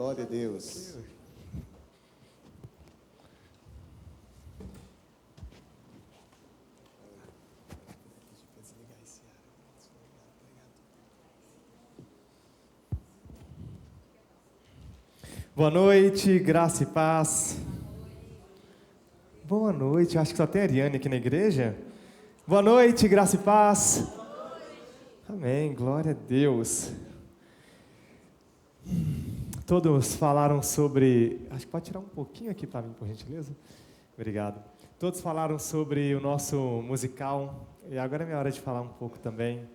Glória a Deus. Boa noite, graça e paz. Boa noite, acho que só tem a Ariane aqui na igreja. Boa noite, graça e paz. Amém, glória a Deus. Todos falaram sobre... Acho que pode tirar um pouquinho aqui para mim, por gentileza. Obrigado. Todos falaram sobre o nosso musical, e agora é minha hora de falar um pouco também.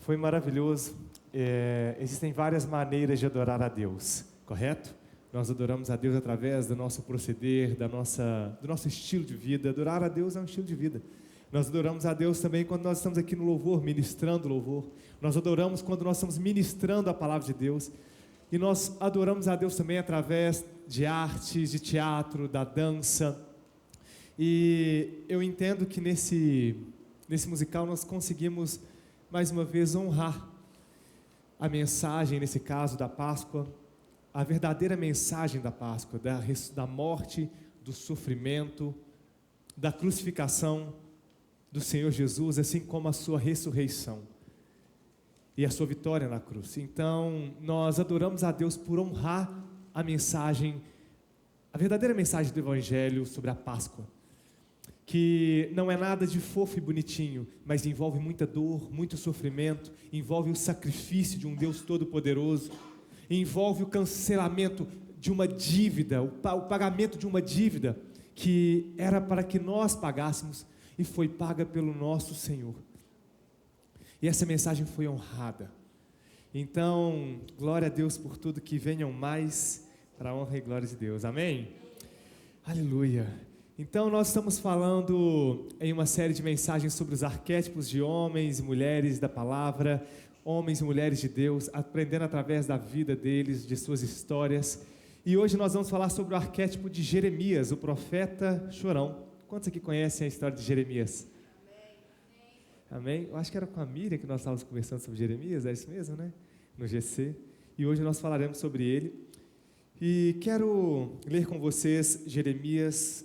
Foi maravilhoso. Existem várias maneiras de adorar a Deus, correto? Nós adoramos a Deus através do nosso proceder, do nosso estilo de vida. Adorar a Deus é um estilo de vida. Nós adoramos a Deus também quando nós estamos aqui no louvor, ministrando louvor. Nós adoramos quando nós estamos ministrando a palavra de Deus. E nós adoramos a Deus também através de artes, de teatro, da dança. E eu entendo que nesse musical nós conseguimos, mais uma vez, honrar a mensagem, nesse caso, da Páscoa, a verdadeira mensagem da Páscoa, da morte, do sofrimento, da crucificação do Senhor Jesus, assim como a sua ressurreição e a sua vitória na cruz. Então, nós adoramos a Deus por honrar a mensagem, a verdadeira mensagem do Evangelho sobre a Páscoa, que não é nada de fofo e bonitinho, mas envolve muita dor, muito sofrimento, envolve o sacrifício de um Deus todo-poderoso, envolve o cancelamento de uma dívida, o pagamento de uma dívida que era para que nós pagássemos e foi paga pelo nosso Senhor. E essa mensagem foi honrada. Então, glória a Deus por tudo, que venham mais para a honra e glória de Deus. Amém? Aleluia. Então, nós estamos falando em uma série de mensagens sobre os arquétipos de homens e mulheres da palavra, homens e mulheres de Deus, aprendendo através da vida deles, de suas histórias. E hoje nós vamos falar sobre o arquétipo de Jeremias, o profeta chorão. Quantos aqui conhecem a história de Jeremias? Amém? Eu acho que era com a Miriam que nós estávamos conversando sobre Jeremias, é isso mesmo, né? No GC. E hoje nós falaremos sobre ele. E quero ler com vocês Jeremias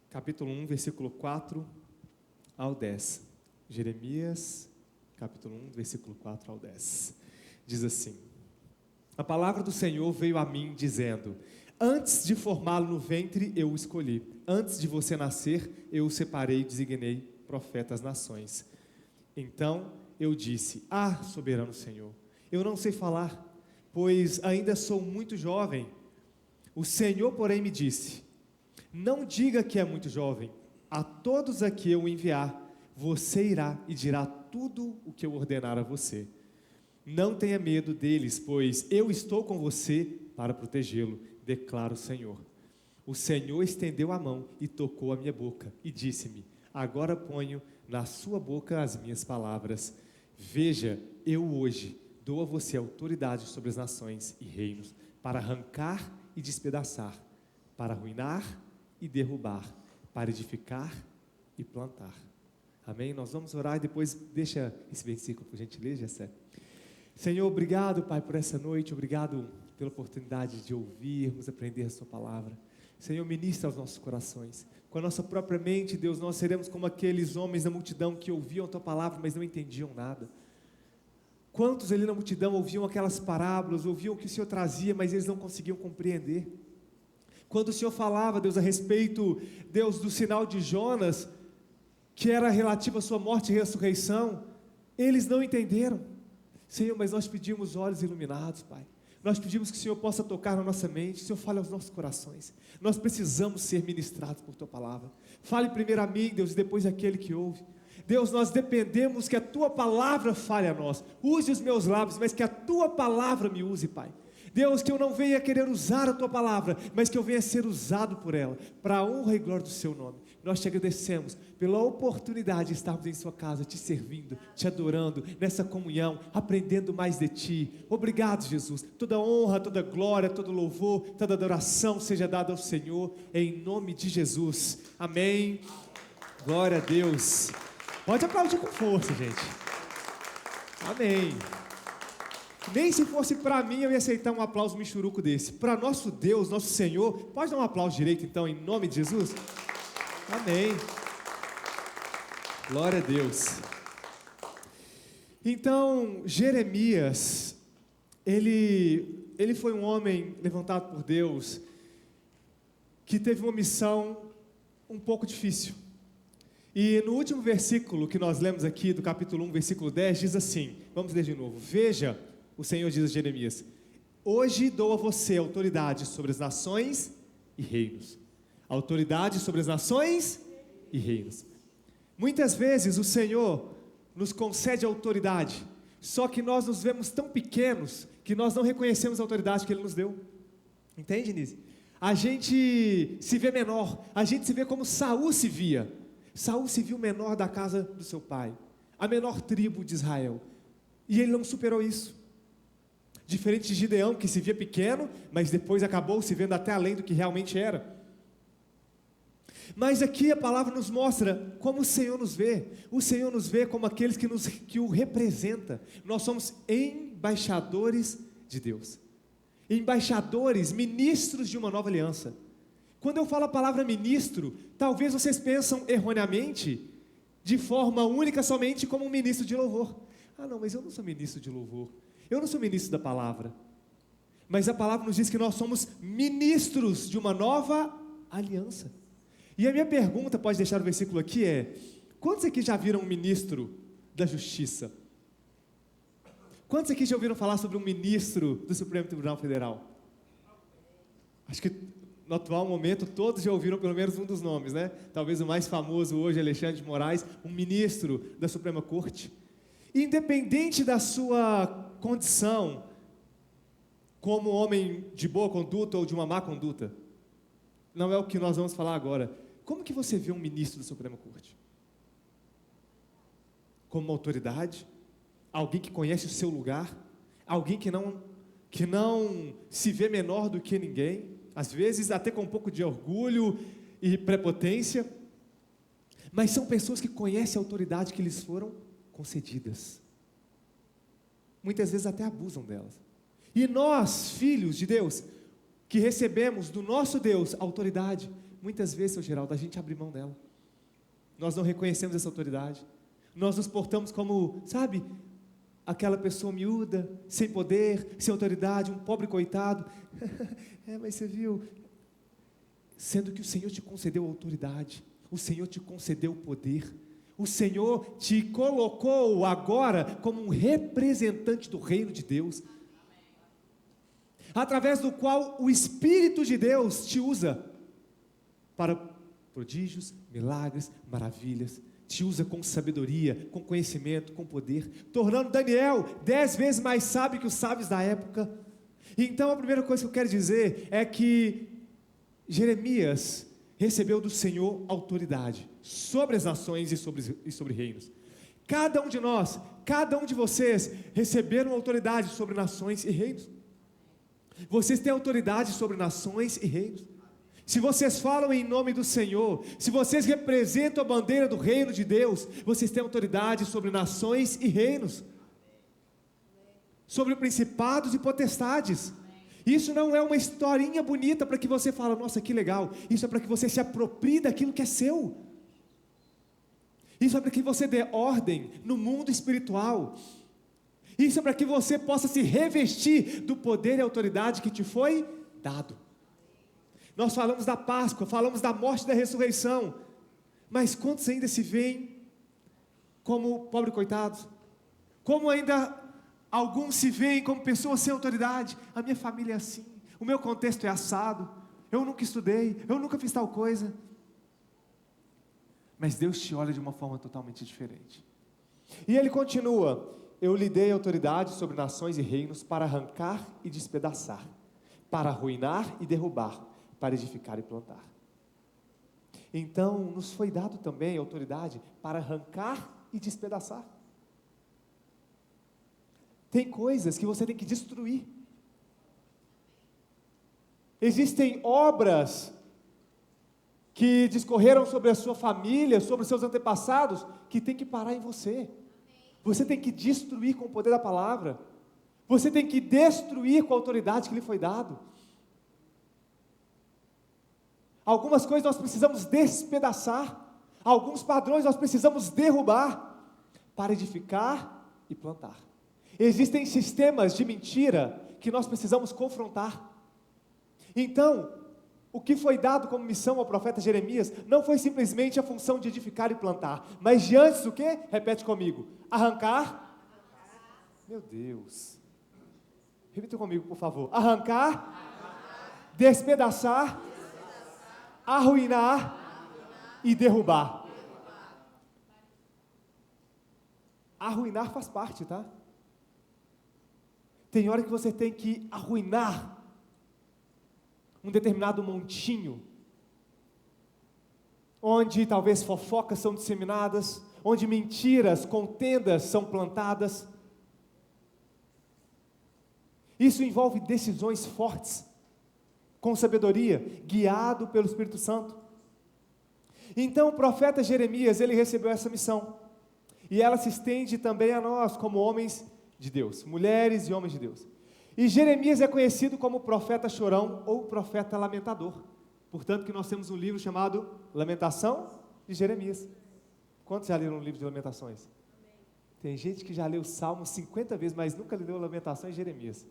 capítulo 1, versículo 4 ao 10. Jeremias, capítulo 1, versículo 4 ao 10. Diz assim: A palavra do Senhor veio a mim dizendo: Antes de formá-lo no ventre eu o escolhi, antes de você nascer eu o separei e designei profeta às nações. Então eu disse: soberano Senhor, eu não sei falar, pois ainda sou muito jovem. O Senhor, porém, me disse: Não diga que é muito jovem, a todos a que eu enviar, você irá e dirá tudo o que eu ordenar a você. Não tenha medo deles, pois eu estou com você para protegê-lo, declara o Senhor. O Senhor estendeu a mão e tocou a minha boca e disse-me: Agora ponho na sua boca as minhas palavras. Veja, eu hoje dou a você autoridade sobre as nações e reinos, para arrancar e despedaçar, para arruinar e derrubar, para edificar e plantar. Amém? Nós vamos orar e depois deixa esse versículo, por gentileza, Jessé. Senhor, obrigado, Pai, por essa noite, obrigado pela oportunidade de ouvirmos, aprender a sua palavra. Senhor, ministra aos nossos corações. Com a nossa própria mente, Deus, nós seremos como aqueles homens da multidão que ouviam a tua palavra, mas não entendiam nada. Quantos ali na multidão ouviam aquelas parábolas, ouviam o que o Senhor trazia, mas eles não conseguiam compreender. Quando o Senhor falava, Deus, a respeito, Deus, do sinal de Jonas, que era relativo à sua morte e ressurreição, eles não entenderam. Senhor, mas nós pedimos olhos iluminados, Pai. Nós pedimos que o Senhor possa tocar na nossa mente, que o Senhor fale aos nossos corações. Nós precisamos ser ministrados por tua palavra. Fale primeiro a mim, Deus, e depois àquele que ouve. Deus, nós dependemos que a tua palavra fale a nós. Use os meus lábios, mas que a tua palavra me use, Pai. Deus, que eu não venha querer usar a tua palavra, mas que eu venha ser usado por ela, para a honra e glória do seu nome. Nós te agradecemos pela oportunidade de estarmos em sua casa, te servindo, te adorando, nessa comunhão, aprendendo mais de ti. Obrigado, Jesus. Toda honra, toda glória, todo louvor, toda adoração seja dada ao Senhor, em nome de Jesus. Amém. Glória a Deus. Pode aplaudir com força, gente. Amém. Nem se fosse para mim eu ia aceitar um aplauso michuruco desse. Para nosso Deus, nosso Senhor, pode dar um aplauso direito então, em nome de Jesus? Amém. Glória a Deus. Então, Jeremias, ele foi um homem levantado por Deus, que teve uma missão um pouco difícil. E no último versículo que nós lemos aqui, do capítulo 1, versículo 10, diz assim, vamos ler de novo: veja, o Senhor diz a Jeremias: hoje dou a você autoridade sobre as nações e reinos. Autoridade sobre as nações e reinos. Muitas vezes o Senhor nos concede autoridade, só que nós nos vemos tão pequenos, que nós não reconhecemos a autoridade que Ele nos deu. Entende, Nise? A gente se vê menor, a gente se vê como Saul se via. Saul se viu menor da casa do seu pai, a menor tribo de Israel, e ele não superou isso. Diferente de Gideão, que se via pequeno, mas depois acabou se vendo até além do que realmente era. Mas aqui a palavra nos mostra como o Senhor nos vê. O Senhor nos vê como aqueles que o representam. Nós somos embaixadores de Deus. Embaixadores, ministros de uma nova aliança. Quando eu falo a palavra ministro, talvez vocês pensam erroneamente, de forma única somente como um ministro de louvor. Ah não, mas eu não sou ministro de louvor. Eu não sou ministro da palavra. Mas a palavra nos diz que nós somos ministros de uma nova aliança. E a minha pergunta, pode deixar o versículo aqui, é: quantos aqui já viram um ministro da justiça? Quantos aqui já ouviram falar sobre um ministro do Supremo Tribunal Federal? Acho que no atual momento todos já ouviram pelo menos um dos nomes, né? Talvez o mais famoso hoje, Alexandre de Moraes, um ministro da Suprema Corte. Independente da sua condição, como homem de boa conduta ou de uma má conduta, não é o que nós vamos falar agora. Como que você vê um ministro da Suprema Corte? Como uma autoridade? Alguém que conhece o seu lugar? Alguém que não se vê menor do que ninguém? Às vezes até com um pouco de orgulho e prepotência. Mas são pessoas que conhecem a autoridade que lhes foram concedidas. Muitas vezes até abusam delas. E nós, filhos de Deus, que recebemos do nosso Deus a autoridade, muitas vezes, seu Geraldo, a gente abre mão dela. Nós não reconhecemos essa autoridade. Nós nos portamos como, sabe, aquela pessoa miúda, sem poder, sem autoridade, um pobre coitado. Mas você viu, sendo que o Senhor te concedeu a autoridade, o Senhor te concedeu o poder, o Senhor te colocou agora como um representante do reino de Deus, através do qual o Espírito de Deus te usa para prodígios, milagres, maravilhas, te usa com sabedoria, com conhecimento, com poder, tornando Daniel 10 vezes mais sábio que os sábios da época. Então a primeira coisa que eu quero dizer é que Jeremias recebeu do Senhor autoridade sobre as nações e sobre reinos. Cada um de nós, cada um de vocês receberam autoridade sobre nações e reinos. Vocês têm autoridade sobre nações e reinos. Se vocês falam em nome do Senhor, se vocês representam a bandeira do reino de Deus, vocês têm autoridade sobre nações e reinos, sobre principados e potestades. Isso não é uma historinha bonita para que você fale, nossa, que legal. Isso é para que você se aproprie daquilo que é seu. Isso é para que você dê ordem no mundo espiritual. Isso é para que você possa se revestir do poder e autoridade que te foi dado. Nós falamos da Páscoa, falamos da morte e da ressurreição, mas quantos ainda se veem como pobre coitados? Como ainda alguns se veem como pessoas sem autoridade? A minha família é assim, o meu contexto é assado, eu nunca estudei, eu nunca fiz tal coisa. Mas Deus te olha de uma forma totalmente diferente. E Ele continua: eu lhe dei autoridade sobre nações e reinos para arrancar e despedaçar, para arruinar e derrubar, para edificar e plantar. Então, nos foi dado também autoridade para arrancar e despedaçar. Tem coisas que você tem que destruir. Existem obras que discorreram sobre a sua família, sobre os seus antepassados, que tem que parar em você. Você tem que destruir com o poder da palavra. Você tem que destruir com a autoridade que lhe foi dado. Algumas coisas nós precisamos despedaçar. Alguns padrões nós precisamos derrubar para edificar e plantar. Existem sistemas de mentira que nós precisamos confrontar. Então, o que foi dado como missão ao profeta Jeremias não foi simplesmente a função de edificar e plantar, mas de antes o quê? Repete comigo. Arrancar. Meu Deus. Repita comigo, por favor. Arrancar. Despedaçar. Arruinar e derrubar. Arruinar faz parte, tá? Tem hora que você tem que arruinar um determinado montinho, onde talvez fofocas são disseminadas, onde mentiras, contendas são plantadas. Isso envolve decisões fortes, com sabedoria, guiado pelo Espírito Santo. Então o profeta Jeremias, ele recebeu essa missão, e ela se estende também a nós, como homens de Deus, mulheres e homens de Deus. E Jeremias é conhecido como profeta chorão, ou profeta lamentador, portanto que nós temos um livro chamado Lamentação de Jeremias. Quantos já leram o livro de Lamentações? Tem gente que já leu o Salmo 50 vezes, mas nunca leu Lamentações de Jeremias.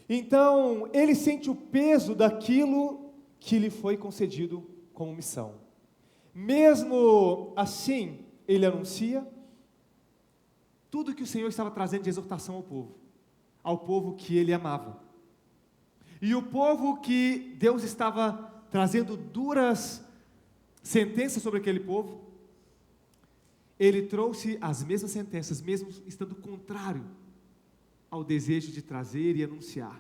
Então, ele sente o peso daquilo que lhe foi concedido como missão. Mesmo assim, ele anuncia tudo que o Senhor estava trazendo de exortação ao povo que ele amava. E o povo que Deus estava trazendo duras sentenças sobre aquele povo, ele trouxe as mesmas sentenças, mesmo estando contrário ao desejo de trazer e anunciar.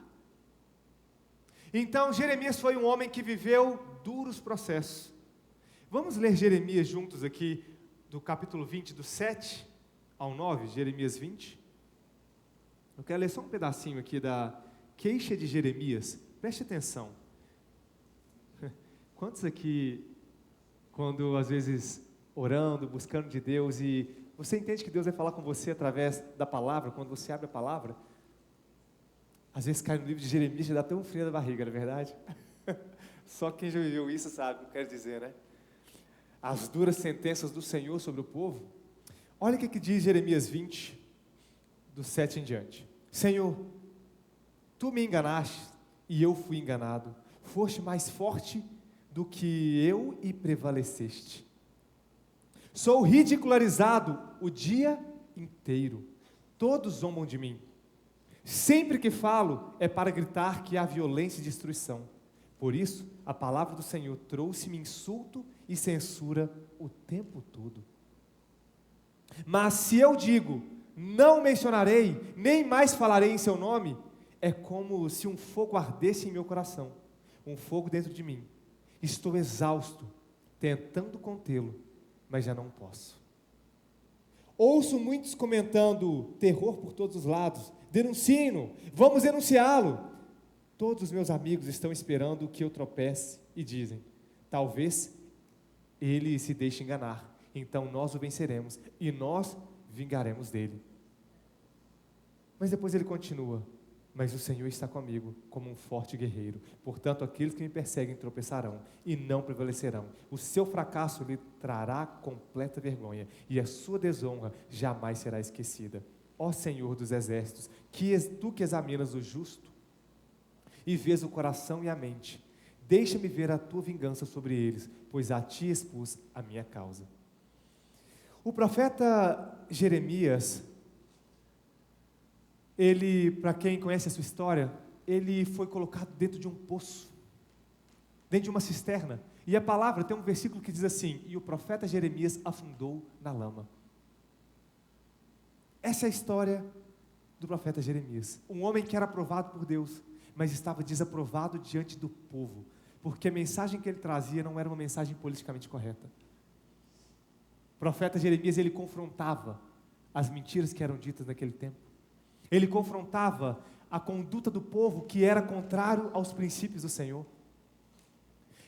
Então Jeremias foi um homem que viveu duros processos. Vamos ler Jeremias juntos aqui, do capítulo 20, do 7 ao 9, Jeremias 20. Eu quero ler só um pedacinho aqui da queixa de Jeremias, preste atenção. Quantos aqui, quando às vezes orando, buscando de Deus, e você entende que Deus vai falar com você através da palavra, quando você abre a palavra, às vezes cai no livro de Jeremias e dá até um frio na barriga, não é verdade? Só quem já viveu isso sabe o que eu quero dizer, né? As duras sentenças do Senhor sobre o povo. Olha o que diz Jeremias 20, do 7 em diante. Senhor, tu me enganaste e eu fui enganado. Foste mais forte do que eu e prevaleceste. Sou ridicularizado o dia inteiro. Todos zombam de mim. Sempre que falo é para gritar que há violência e destruição. Por isso, a palavra do Senhor trouxe-me insulto e censura o tempo todo. Mas se eu digo, não mencionarei, nem mais falarei em seu nome, é como se um fogo ardesse em meu coração, um fogo dentro de mim. Estou exausto, tentando contê-lo, mas já não posso. Ouço muitos comentando terror por todos os lados. Denunciem-no, vamos denunciá-lo. Todos os meus amigos estão esperando que eu tropece e dizem, talvez ele se deixe enganar, então nós o venceremos e nós vingaremos dele. Mas depois ele continua, mas o Senhor está comigo como um forte guerreiro, portanto aqueles que me perseguem tropeçarão e não prevalecerão. O seu fracasso lhe trará completa vergonha e a sua desonra jamais será esquecida. Ó Senhor dos exércitos, tu que examinas o justo e vês o coração e a mente, deixa-me ver a tua vingança sobre eles, pois a ti expus a minha causa. O profeta Jeremias, ele, para quem conhece a sua história, ele foi colocado dentro de um poço, dentro de uma cisterna, e a palavra tem um versículo que diz assim, e o profeta Jeremias afundou na lama. Essa é a história do profeta Jeremias, um homem que era aprovado por Deus, mas estava desaprovado diante do povo, porque a mensagem que ele trazia não era uma mensagem politicamente correta. O profeta Jeremias, ele confrontava as mentiras que eram ditas naquele tempo, ele confrontava a conduta do povo que era contrário aos princípios do Senhor,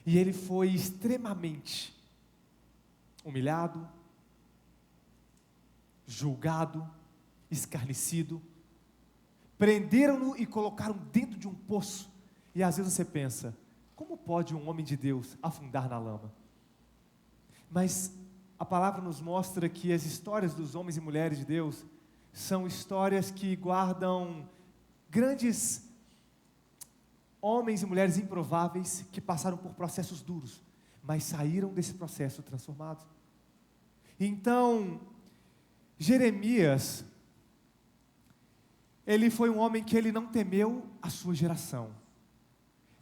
e ele foi extremamente humilhado, julgado, escarnecido, prenderam-no e colocaram dentro de um poço. E às vezes você pensa, como pode um homem de Deus afundar na lama? Mas a palavra nos mostra que as histórias dos homens e mulheres de Deus são histórias que guardam grandes homens e mulheres improváveis que passaram por processos duros, mas saíram desse processo transformados. Então, Jeremias, ele foi um homem que ele não temeu a sua geração.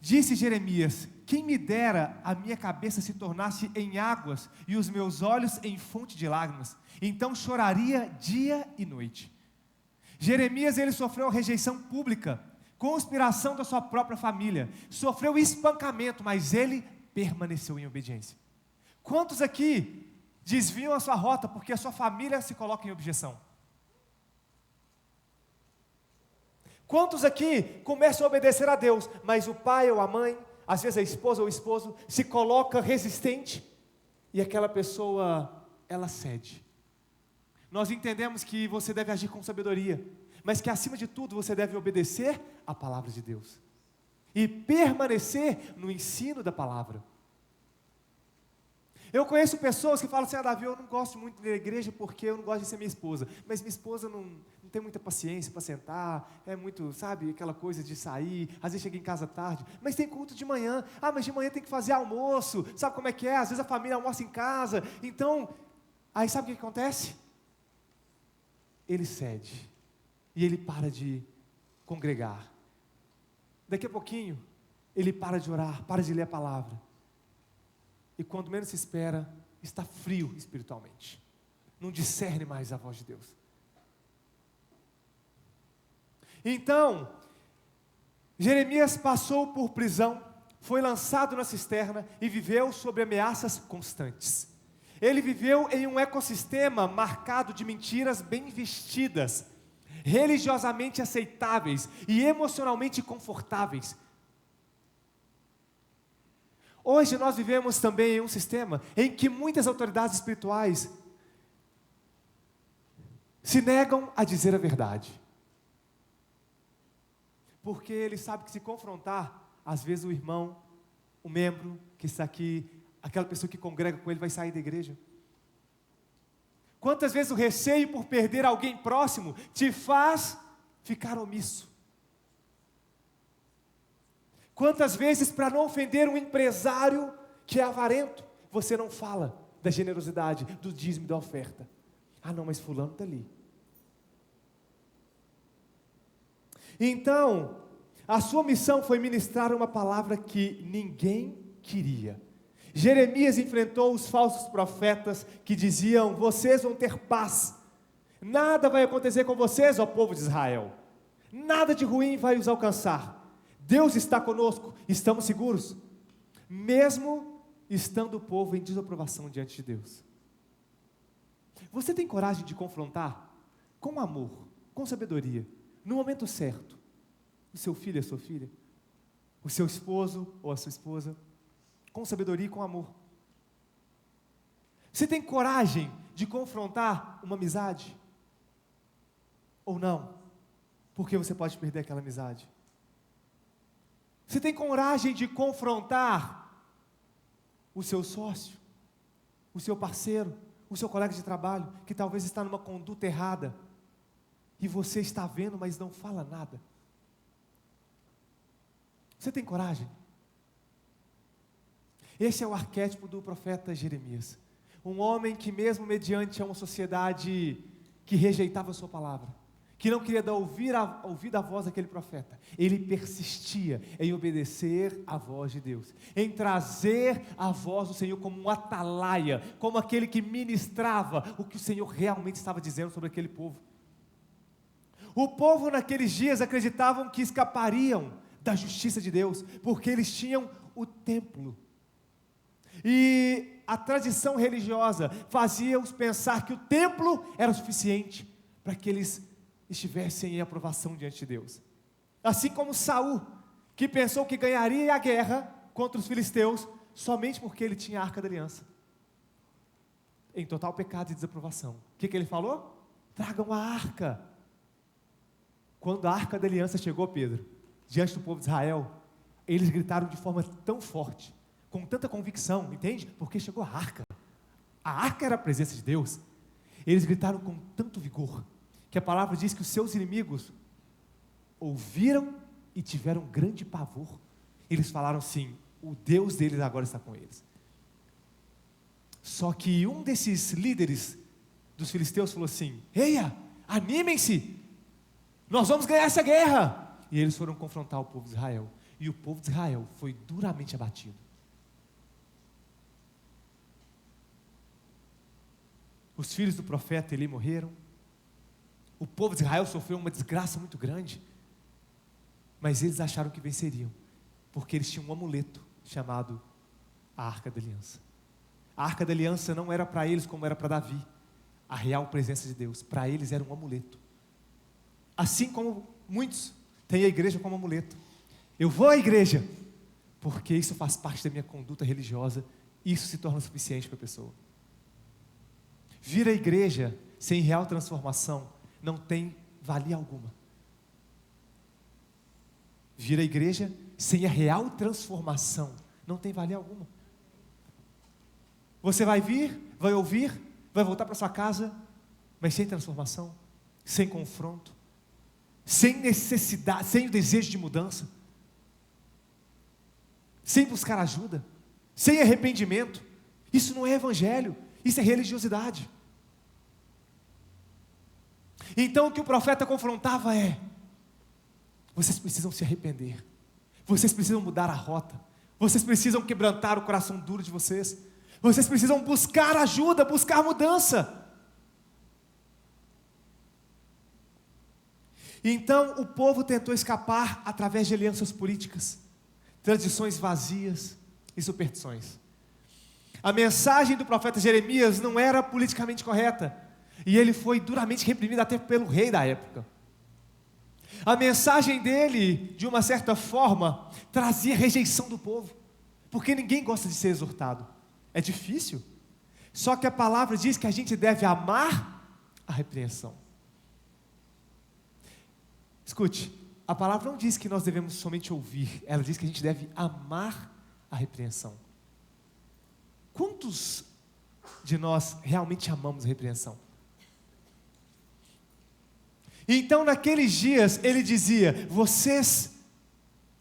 Disse Jeremias: quem me dera a minha cabeça se tornasse em águas e os meus olhos em fonte de lágrimas, então choraria dia e noite. Jeremias, ele sofreu rejeição pública, conspiração da sua própria família, sofreu espancamento, mas ele permaneceu em obediência. Quantos aqui desviam a sua rota porque a sua família se coloca em objeção? Quantos aqui começam a obedecer a Deus, mas o pai ou a mãe, às vezes a esposa ou o esposo, se coloca resistente e aquela pessoa, ela cede? Nós entendemos que você deve agir com sabedoria, mas que acima de tudo você deve obedecer a palavra de Deus e permanecer no ensino da palavra. Eu conheço pessoas que falam assim: Davi, eu não gosto muito da igreja porque eu não gosto de ser minha esposa, mas minha esposa não tem muita paciência para sentar, é muito, sabe, aquela coisa de sair, às vezes chega em casa tarde, mas tem culto de manhã, mas de manhã tem que fazer almoço, sabe como é que é? Às vezes a família almoça em casa, então, aí sabe o que acontece? Ele cede, e ele para de congregar, daqui a pouquinho, ele para de orar, para de ler a palavra, e quando menos se espera, está frio espiritualmente, não discerne mais a voz de Deus. Então, Jeremias passou por prisão, foi lançado na cisterna e viveu sob ameaças constantes. Ele viveu em um ecossistema marcado de mentiras bem vestidas, religiosamente aceitáveis e emocionalmente confortáveis. Hoje nós vivemos também em um sistema em que muitas autoridades espirituais se negam a dizer a verdade, porque ele sabe que se confrontar, às vezes o irmão, o membro que está aqui, aquela pessoa que congrega com ele vai sair da igreja. Quantas vezes o receio por perder alguém próximo te faz ficar omisso? Quantas vezes, para não ofender um empresário que é avarento, você não fala da generosidade, do dízimo e da oferta? Não, mas fulano está ali. Então, a sua missão foi ministrar uma palavra que ninguém queria. Jeremias enfrentou os falsos profetas que diziam: vocês vão ter paz, nada vai acontecer com vocês, ó povo de Israel, nada de ruim vai os alcançar, Deus está conosco, estamos seguros, mesmo estando o povo em desaprovação diante de Deus. Você tem coragem de confrontar com amor, com sabedoria, no momento certo, o seu filho e a sua filha, o seu esposo ou a sua esposa, com sabedoria e com amor? Você tem coragem de confrontar uma amizade? Ou não? Porque você pode perder aquela amizade. Você tem coragem de confrontar o seu sócio, o seu parceiro, o seu colega de trabalho, que talvez está numa conduta errada, e você está vendo, mas não fala nada? Você tem coragem? Esse é o arquétipo do profeta Jeremias, um homem que mesmo mediante uma sociedade que rejeitava a sua palavra, que não queria dar ouvir a voz daquele profeta, ele persistia em obedecer a voz de Deus, em trazer a voz do Senhor como um atalaia, como aquele que ministrava o que o Senhor realmente estava dizendo sobre aquele povo. O povo naqueles dias acreditavam que escapariam da justiça de Deus, porque eles tinham o templo, e a tradição religiosa fazia-os pensar que o templo era o suficiente para que eles estivessem em aprovação diante de Deus. Assim como Saul, que pensou que ganharia a guerra contra os filisteus somente porque ele tinha a Arca da Aliança, em total pecado e desaprovação. O que ele falou? Tragam a arca, Quando a Arca da Aliança chegou, Pedro, diante do povo de Israel, eles gritaram de forma tão forte, com tanta convicção, entende? Porque chegou a Arca. A Arca era a presença de Deus. Eles gritaram com tanto vigor, que a palavra diz que os seus inimigos ouviram e tiveram grande pavor. Eles falaram assim: o Deus deles agora está com eles. Só que um desses líderes dos filisteus falou assim: eia, animem-se, nós vamos ganhar essa guerra. E eles foram confrontar o povo de Israel, e o povo de Israel foi duramente abatido. Os filhos do profeta Eli morreram, o povo de Israel sofreu uma desgraça muito grande, mas eles acharam que venceriam, porque eles tinham um amuleto chamado a Arca da Aliança. A Arca da Aliança não era para eles como era para Davi, a real presença de Deus. Para eles era um amuleto. Assim como muitos têm a igreja como amuleto. Eu vou à igreja porque isso faz parte da minha conduta religiosa, e isso se torna suficiente para a pessoa. Vir à igreja sem real transformação não tem valia alguma. Vir à igreja sem a real transformação não tem valia alguma. Você vai vir, vai ouvir, vai voltar para sua casa, mas sem transformação, sem confronto, sem necessidade, sem o desejo de mudança, sem buscar ajuda, sem arrependimento. Isso não é evangelho, isso é religiosidade. Então o que o profeta confrontava é: vocês precisam se arrepender, vocês precisam mudar a rota, vocês precisam quebrantar o coração duro de vocês, vocês precisam buscar ajuda, buscar mudança. Então o povo tentou escapar através de alianças políticas, tradições vazias e superstições. A mensagem do profeta Jeremias não era politicamente correta, e ele foi duramente reprimido até pelo rei da época. A mensagem dele, de uma certa forma, trazia rejeição do povo, porque ninguém gosta de ser exortado. É difícil. Só que a palavra diz que a gente deve amar a repreensão. Escute, a palavra não diz que nós devemos somente ouvir, ela diz que a gente deve amar a repreensão. Quantos de nós realmente amamos a repreensão? Então naqueles dias ele dizia: vocês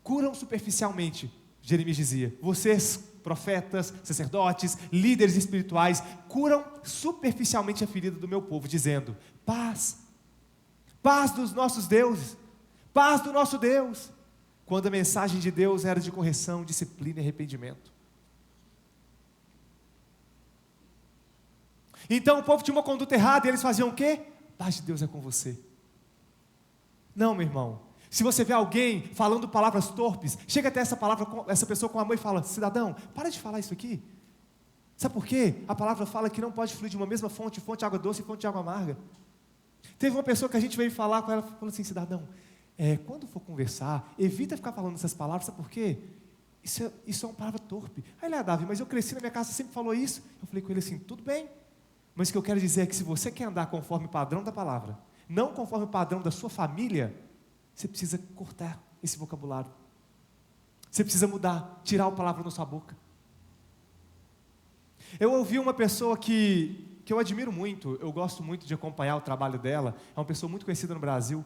curam superficialmente. Jeremias dizia: vocês, profetas, sacerdotes, líderes espirituais, curam superficialmente a ferida do meu povo, dizendo: paz, paz dos nossos deuses, paz do nosso Deus, quando a mensagem de Deus era de correção, disciplina e arrependimento. Então o povo tinha uma conduta errada, e eles faziam o quê? Paz de Deus é com você. Não, meu irmão, se você vê alguém falando palavras torpes, chega até essa pessoa com a mão e fala: cidadão, para de falar isso aqui. Sabe por quê? A palavra fala que não pode fluir de uma mesma fonte, fonte de água doce e fonte de água amarga. Teve uma pessoa que a gente veio falar com ela, falou assim: cidadão, quando for conversar, evita ficar falando essas palavras, sabe por quê? Isso é uma palavra torpe. Aí ele: Davi, mas eu cresci na minha casa, sempre falou isso. Eu falei com ele assim: tudo bem, mas o que eu quero dizer é que se você quer andar conforme o padrão da palavra, não conforme o padrão da sua família, você precisa cortar esse vocabulário. Você precisa mudar, tirar a palavra da sua boca. Eu ouvi uma pessoa que eu admiro muito, eu gosto muito de acompanhar o trabalho dela, é uma pessoa muito conhecida no Brasil,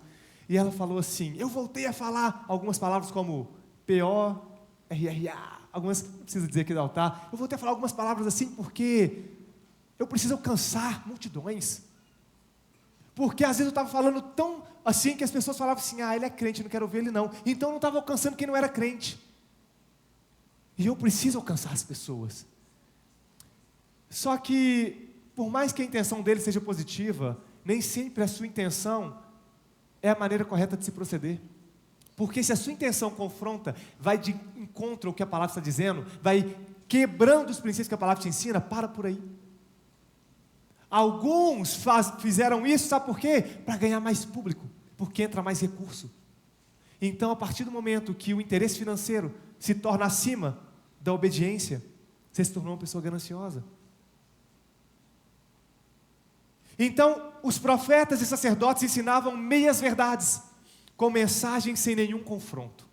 e ela falou assim: eu voltei a falar algumas palavras como P-O-R-R-A, algumas, não preciso dizer aqui do altar, eu voltei a falar algumas palavras assim porque eu preciso alcançar multidões. Porque às vezes eu estava falando tão assim que as pessoas falavam assim: ele é crente, não quero ver ele não. Então eu não estava alcançando quem não era crente. E eu preciso alcançar as pessoas. Só que, por mais que a intenção dele seja positiva, nem sempre a sua intenção é a maneira correta de se proceder. Porque se a sua intenção confronta, vai de encontro ao que a palavra está dizendo, vai quebrando os princípios que a palavra te ensina, para por aí. Alguns fizeram isso, sabe por quê? Para ganhar mais público, porque entra mais recurso. Então, a partir do momento que o interesse financeiro se torna acima da obediência, você se tornou uma pessoa gananciosa. Então, os profetas e sacerdotes ensinavam meias verdades, com mensagem sem nenhum confronto,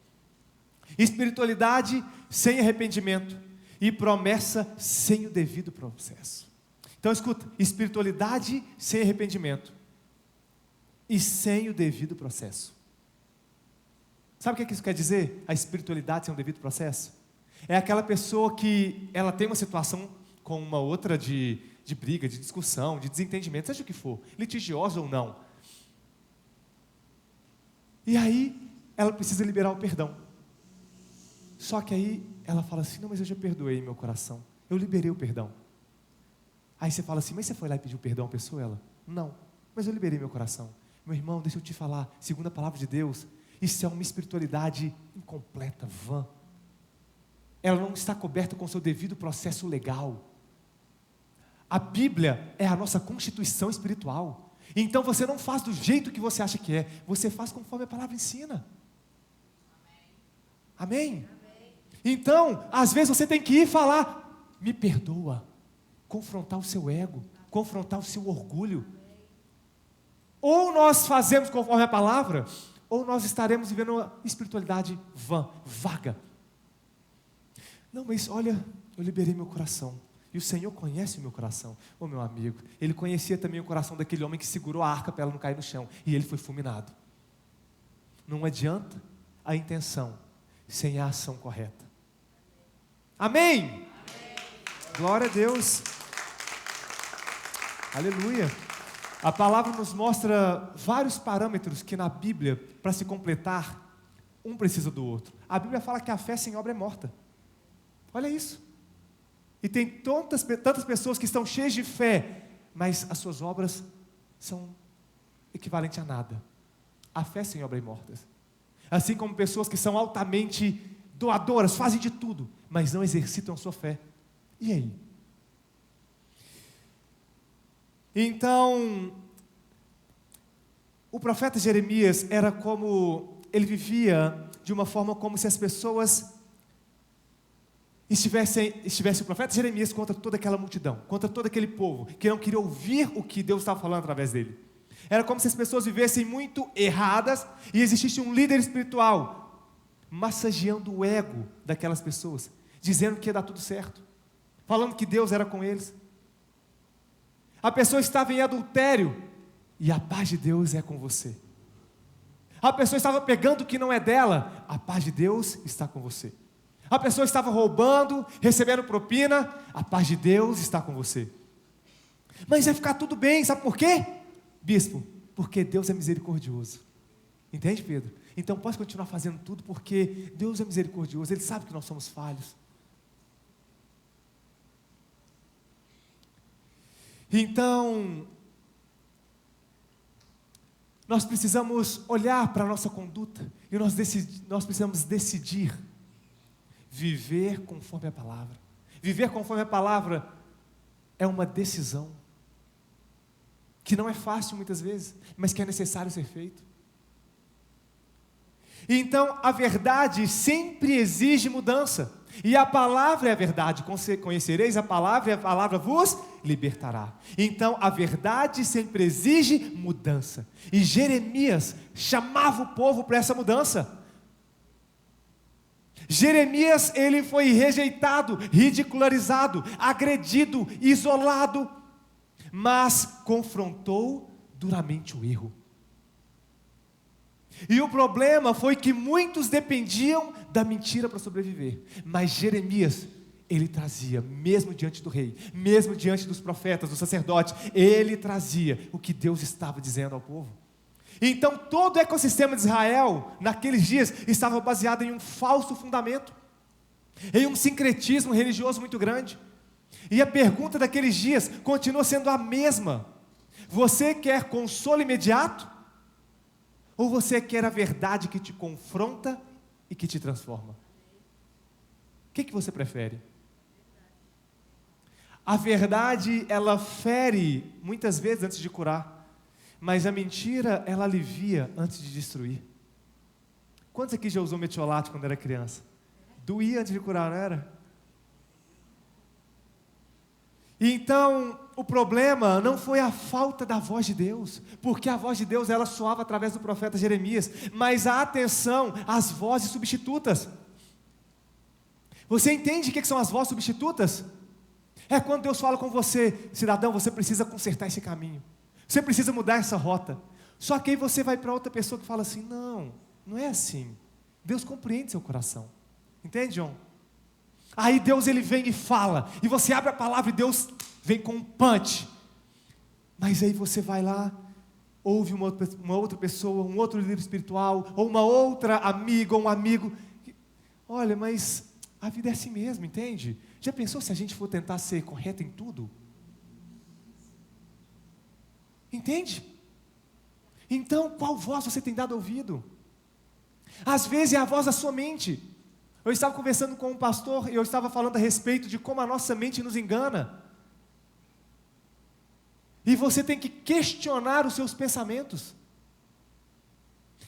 espiritualidade sem arrependimento e promessa sem o devido processo. Então escuta, espiritualidade sem arrependimento e sem o devido processo. Sabe o que isso quer dizer? A espiritualidade sem o devido processo? É aquela pessoa que ela tem uma situação com uma outra de briga, de discussão, de desentendimento, seja o que for, litigiosa ou não. E aí ela precisa liberar o perdão. Só que aí ela fala assim, não, mas eu já perdoei meu coração, eu liberei o perdão. Aí você fala assim, mas você foi lá e pediu perdão à pessoa? Ela, não, mas eu liberei meu coração. Meu irmão, deixa eu te falar, segundo a palavra de Deus, isso é uma espiritualidade incompleta, vã. Ela não está coberta com o seu devido processo legal. A Bíblia é a nossa constituição espiritual. Então você não faz do jeito que você acha que é, você faz conforme a palavra ensina. Amém? Então, às vezes você tem que ir falar, me perdoa, confrontar o seu ego, confrontar o seu orgulho. Ou nós fazemos conforme a palavra, ou nós estaremos vivendo uma espiritualidade vã, vaga. Não, mas olha, eu liberei meu coração, e o Senhor conhece o meu coração. Ô meu amigo, Ele conhecia também o coração daquele homem que segurou a arca para ela não cair no chão, e ele foi fulminado. Não adianta a intenção sem a ação correta. Amém? Amém. Glória a Deus. Aleluia. A palavra nos mostra vários parâmetros que na Bíblia, para se completar, um precisa do outro. A Bíblia fala que a fé sem obra é morta. Olha isso. E tem tantas pessoas que estão cheias de fé, mas as suas obras são equivalentes a nada. A fé sem obra é morta. Assim como pessoas que são altamente doadoras, fazem de tudo, mas não exercitam a sua fé. E aí? Então, o profeta Jeremias era como, ele vivia de uma forma como se as pessoas estivesse o profeta Jeremias contra toda aquela multidão, contra todo aquele povo, que não queria ouvir o que Deus estava falando através dele. Era como se as pessoas vivessem muito erradas, e existisse um líder espiritual, massageando o ego daquelas pessoas, dizendo que ia dar tudo certo, falando que Deus era com eles. A pessoa estava em adultério, e a paz de Deus é com você. A pessoa estava pegando o que não é dela, a paz de Deus está com você. A pessoa estava roubando, recebendo propina, a paz de Deus está com você. Mas vai ficar tudo bem, sabe por quê? Bispo, porque Deus é misericordioso. Entende, Pedro? Então pode continuar fazendo tudo, porque Deus é misericordioso, Ele sabe que nós somos falhos. Então, nós precisamos olhar para a nossa conduta, e nós precisamos decidir viver conforme a palavra. Viver conforme a palavra é uma decisão, que não é fácil muitas vezes, mas que é necessário ser feito. Então, a verdade sempre exige mudança, e a palavra é a verdade. Conhecereis a palavra, e a palavra vos libertará. Então, a verdade sempre exige mudança, e Jeremias chamava o povo para essa mudança. Jeremias, ele foi rejeitado, ridicularizado, agredido, isolado, mas confrontou duramente o erro. E o problema foi que muitos dependiam da mentira para sobreviver, mas Jeremias, ele trazia, mesmo diante do rei, mesmo diante dos profetas, dos sacerdotes, ele trazia o que Deus estava dizendo ao povo. Então todo o ecossistema de Israel, naqueles dias, estava baseado em um falso fundamento, em um sincretismo religioso muito grande. E a pergunta daqueles dias continua sendo a mesma: você quer consolo imediato? Ou você quer a verdade que te confronta e que te transforma? O que você prefere? A verdade, ela fere muitas vezes antes de curar, mas a mentira, ela alivia antes de destruir. Quantos aqui já usou metiolate quando era criança? Doía antes de curar, não era? Então, o problema não foi a falta da voz de Deus, porque a voz de Deus ela soava através do profeta Jeremias, mas a atenção às vozes substitutas. Você entende o que são as vozes substitutas? É quando Deus fala com você: cidadão, você precisa consertar esse caminho, você precisa mudar essa rota. Só que aí você vai para outra pessoa que fala assim: não, não é assim. Deus compreende seu coração. Entende, John? Aí Deus ele vem e fala, e você abre a palavra e Deus vem com um punch. Mas aí você vai lá, ouve uma outra pessoa, um outro líder espiritual, ou uma outra amiga ou um amigo. Olha, mas a vida é assim mesmo, entende? Já pensou se a gente for tentar ser correto em tudo? Entende? Então, qual voz você tem dado ouvido? Às vezes é a voz da sua mente. Eu estava conversando com um pastor e eu estava falando a respeito de como a nossa mente nos engana. E você tem que questionar os seus pensamentos.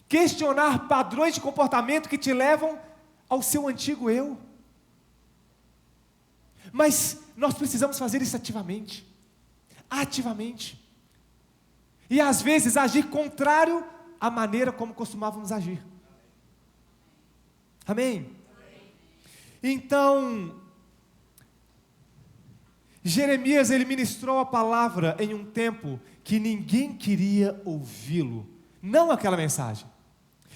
Questionar padrões de comportamento que te levam ao seu antigo eu. Mas nós precisamos fazer isso ativamente. Ativamente. E às vezes agir contrário à maneira como costumávamos agir. Amém? Então, Jeremias ele ministrou a palavra em um tempo que ninguém queria ouvi-lo, não aquela mensagem,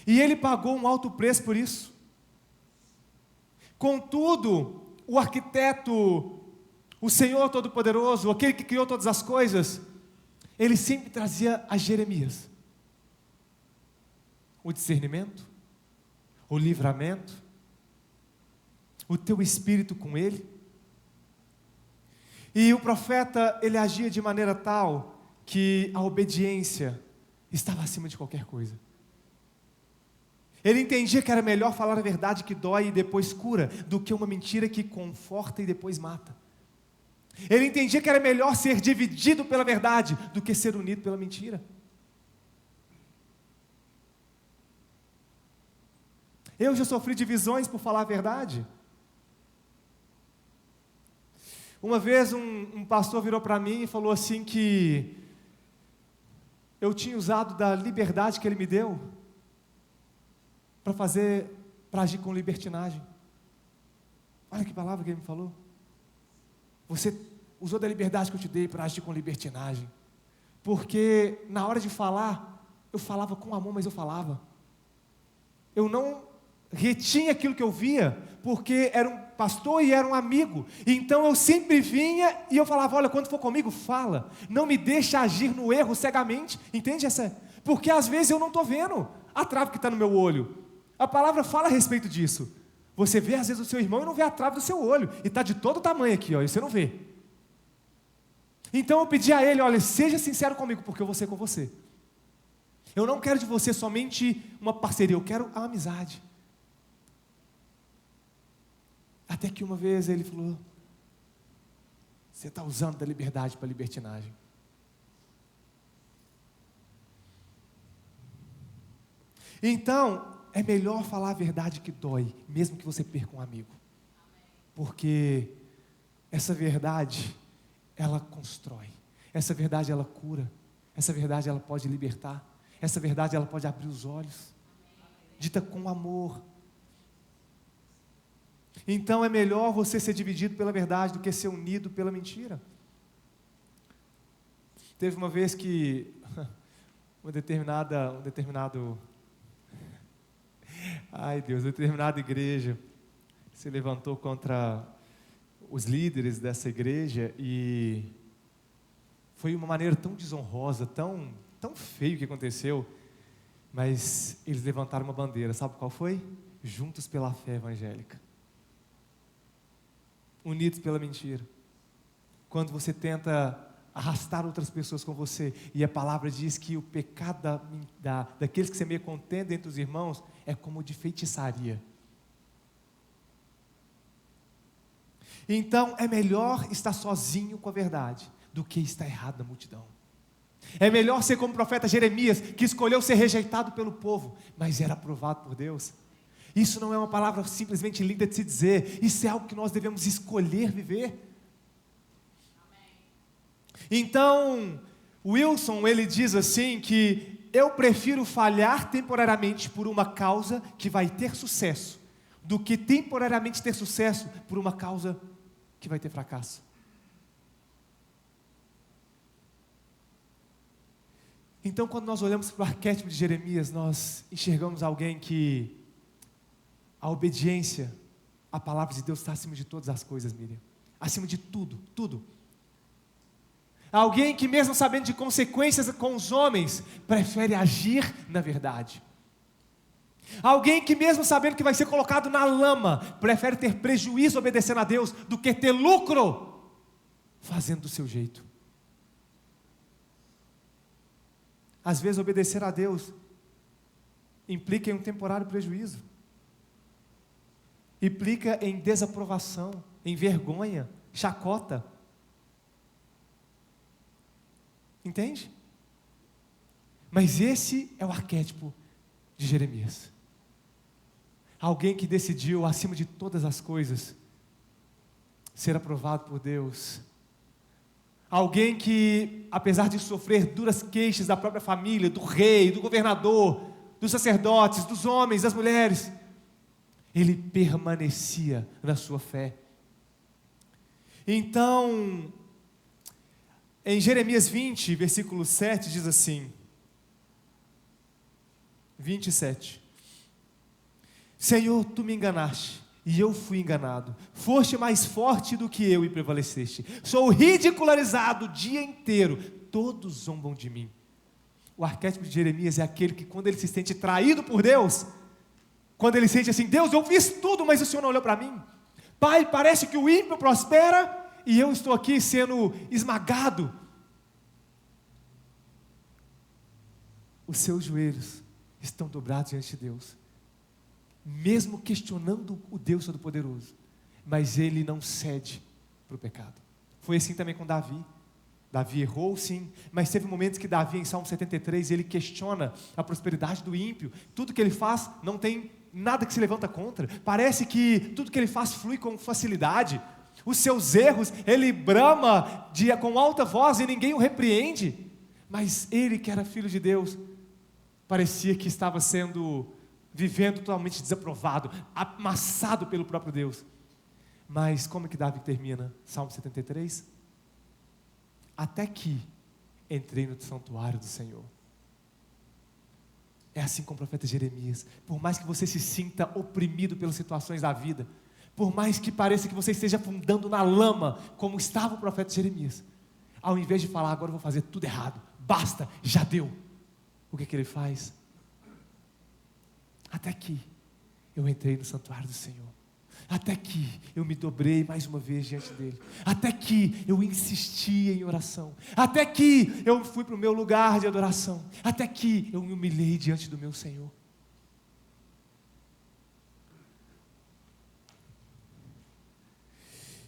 e ele pagou um alto preço por isso. Contudo, o arquiteto, o Senhor Todo-Poderoso, aquele que criou todas as coisas, ele sempre trazia a Jeremias o discernimento, o livramento, o teu espírito com ele. E o profeta, ele agia de maneira tal que a obediência estava acima de qualquer coisa. Ele entendia que era melhor falar a verdade que dói e depois cura, do que uma mentira que conforta e depois mata. Ele entendia que era melhor ser dividido pela verdade do que ser unido pela mentira. Eu já sofri divisões por falar a verdade. Uma vez um pastor virou para mim e falou assim que eu tinha usado da liberdade que ele me deu para agir com libertinagem. Olha que palavra que ele me falou. Você usou da liberdade que eu te dei para agir com libertinagem. Porque na hora de falar, eu falava com amor, mas eu falava. Eu não retinha aquilo que eu via, porque era um pastor e era um amigo. Então eu sempre vinha e eu falava: olha, quando for comigo, fala. Não me deixa agir no erro cegamente. Entende essa? Porque às vezes eu não estou vendo a trave que está no meu olho. A palavra fala a respeito disso. Você vê às vezes o seu irmão e não vê a trave do seu olho. E está de todo tamanho aqui, ó, e você não vê. Então eu pedi a ele: olha, seja sincero comigo, porque eu vou ser com você. Eu não quero de você somente uma parceria, eu quero a amizade. Até que uma vez ele falou: você está usando da liberdade para libertinagem. Então, é melhor falar a verdade que dói, mesmo que você perca um amigo. Porque essa verdade, ela constrói. Essa verdade, ela cura. Essa verdade, ela pode libertar. Essa verdade, ela pode abrir os olhos. Dita com amor. Então é melhor você ser dividido pela verdade do que ser unido pela mentira. Teve uma vez que uma determinada igreja se levantou contra os líderes dessa igreja e foi uma maneira tão desonrosa, tão feio que aconteceu, mas eles levantaram uma bandeira, sabe qual foi? Juntos pela fé evangélica. Unidos pela mentira. Quando você tenta arrastar outras pessoas com você, e a palavra diz que o pecado daqueles que se meio contendem entre os irmãos é como de feitiçaria. Então é melhor estar sozinho com a verdade do que estar errado na multidão. É melhor ser como o profeta Jeremias, que escolheu ser rejeitado pelo povo, mas era aprovado por Deus. Isso não é uma palavra simplesmente linda de se dizer, isso é algo que nós devemos escolher viver. Então, Wilson, ele diz assim que eu prefiro falhar temporariamente por uma causa que vai ter sucesso, do que temporariamente ter sucesso por uma causa que vai ter fracasso. Então, quando nós olhamos para o arquétipo de Jeremias, nós enxergamos alguém que a obediência à palavra de Deus está acima de todas as coisas, Miriam. Acima de tudo, tudo. Alguém que mesmo sabendo de consequências com os homens, prefere agir na verdade. Alguém que mesmo sabendo que vai ser colocado na lama, prefere ter prejuízo obedecendo a Deus, do que ter lucro fazendo do seu jeito. Às vezes obedecer a Deus implica em um temporário prejuízo. Implica em desaprovação, em vergonha, chacota. Entende? Mas esse é o arquétipo de Jeremias. Alguém que decidiu, acima de todas as coisas, ser aprovado por Deus. Alguém que, apesar de sofrer duras queixas da própria família, do rei, do governador, dos sacerdotes, dos homens, das mulheres, ele permanecia na sua fé. Então, em Jeremias 20, versículo 7, diz assim, 27. Senhor, tu me enganaste, e eu fui enganado. Foste mais forte do que eu e prevaleceste. Sou ridicularizado o dia inteiro. Todos zombam de mim. O arquétipo de Jeremias é aquele que, quando ele se sente traído por Deus, quando ele sente assim, Deus, eu fiz tudo, mas o Senhor não olhou para mim. Pai, parece que o ímpio prospera, e eu estou aqui sendo esmagado. Os seus joelhos estão dobrados diante de Deus, mesmo questionando o Deus Todo-Poderoso, mas ele não cede para o pecado. Foi assim também com Davi. Davi errou sim, mas teve momentos que Davi, em Salmo 73, ele questiona a prosperidade do ímpio. Tudo que ele faz, não tem nada que se levanta contra. Parece que tudo que ele faz flui com facilidade. Os seus erros, ele brama com alta voz e ninguém o repreende. Mas ele, que era filho de Deus, parecia que estava vivendo totalmente desaprovado, amassado pelo próprio Deus. Mas como é que Davi termina Salmo 73? Até que entrei no santuário do Senhor. É assim com o profeta Jeremias. Por mais que você se sinta oprimido pelas situações da vida, por mais que pareça que você esteja afundando na lama, como estava o profeta Jeremias, ao invés de falar, agora eu vou fazer tudo errado, basta, já deu, o que ele faz? Até que eu entrei no santuário do Senhor. Até que eu me dobrei mais uma vez diante dele. Até que eu insisti em oração. Até que eu fui para o meu lugar de adoração. Até que eu me humilhei diante do meu Senhor.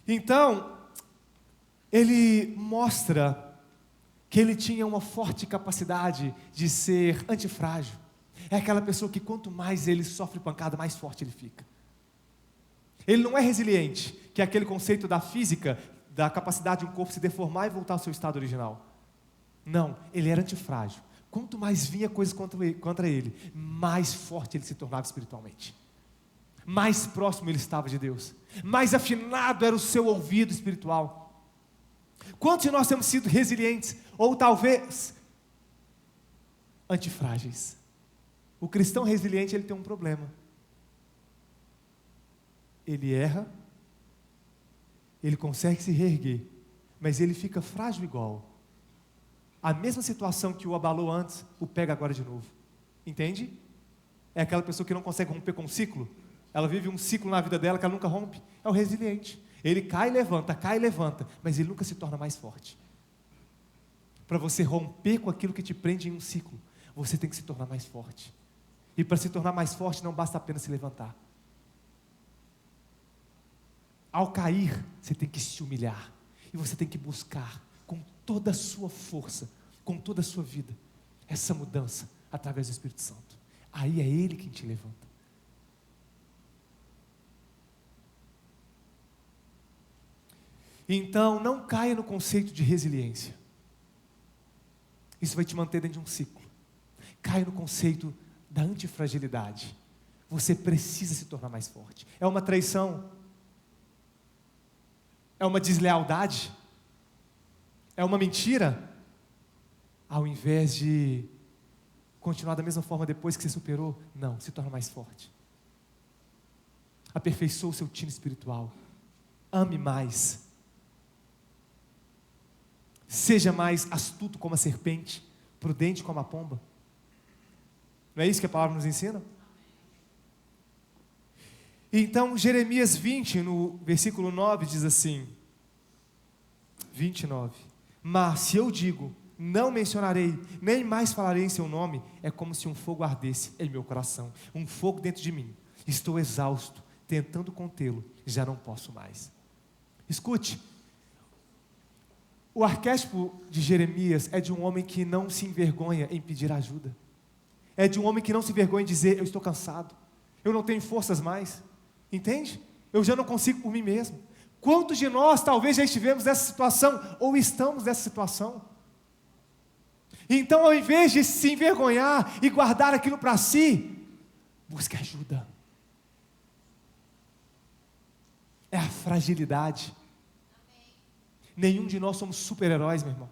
Então, ele mostra que ele tinha uma forte capacidade de ser antifrágil. É aquela pessoa que quanto mais ele sofre pancada, mais forte ele fica. Ele não é resiliente, que é aquele conceito da física, da capacidade de um corpo se deformar e voltar ao seu estado original. Não, ele era antifrágil. Quanto mais vinha coisas contra ele, mais forte ele se tornava espiritualmente. Mais próximo ele estava de Deus. Mais afinado era o seu ouvido espiritual. Quantos de nós temos sido resilientes, ou talvez antifrágeis? O cristão resiliente, ele tem um problema. Ele erra, ele consegue se reerguer, mas ele fica frágil igual. A mesma situação que o abalou antes, o pega agora de novo. Entende? É aquela pessoa que não consegue romper com um ciclo. Ela vive um ciclo na vida dela que ela nunca rompe. É o resiliente. Ele cai e levanta, mas ele nunca se torna mais forte. Para você romper com aquilo que te prende em um ciclo, você tem que se tornar mais forte. E para se tornar mais forte, não basta apenas se levantar. Ao cair, você tem que se humilhar. E você tem que buscar com toda a sua força, com toda a sua vida, essa mudança através do Espírito Santo. Aí é Ele quem te levanta. Então, não caia no conceito de resiliência. Isso vai te manter dentro de um ciclo. Cai no conceito da antifragilidade. Você precisa se tornar mais forte. É uma traição? É uma deslealdade? É uma mentira? Ao invés de continuar da mesma forma depois que você superou, não, se torna mais forte. Aperfeiçoa o seu tino espiritual. Ame mais. Seja mais astuto como a serpente, prudente como a pomba. Não é isso que a palavra nos ensina? Então, Jeremias 20, no versículo 9, diz assim, 29, mas se eu digo, não mencionarei, nem mais falarei em seu nome, é como se um fogo ardesse em meu coração, um fogo dentro de mim. Estou exausto, tentando contê-lo, já não posso mais. Escute, o arquétipo de Jeremias é de um homem que não se envergonha em pedir ajuda. É de um homem que não se envergonha em dizer, eu estou cansado, eu não tenho forças mais. Entende? Eu já não consigo por mim mesmo. Quantos de nós talvez já estivemos nessa situação, ou estamos nessa situação? Então, ao invés de se envergonhar e guardar aquilo para si, busque ajuda. É a fragilidade. Nenhum de nós somos super-heróis, meu irmão.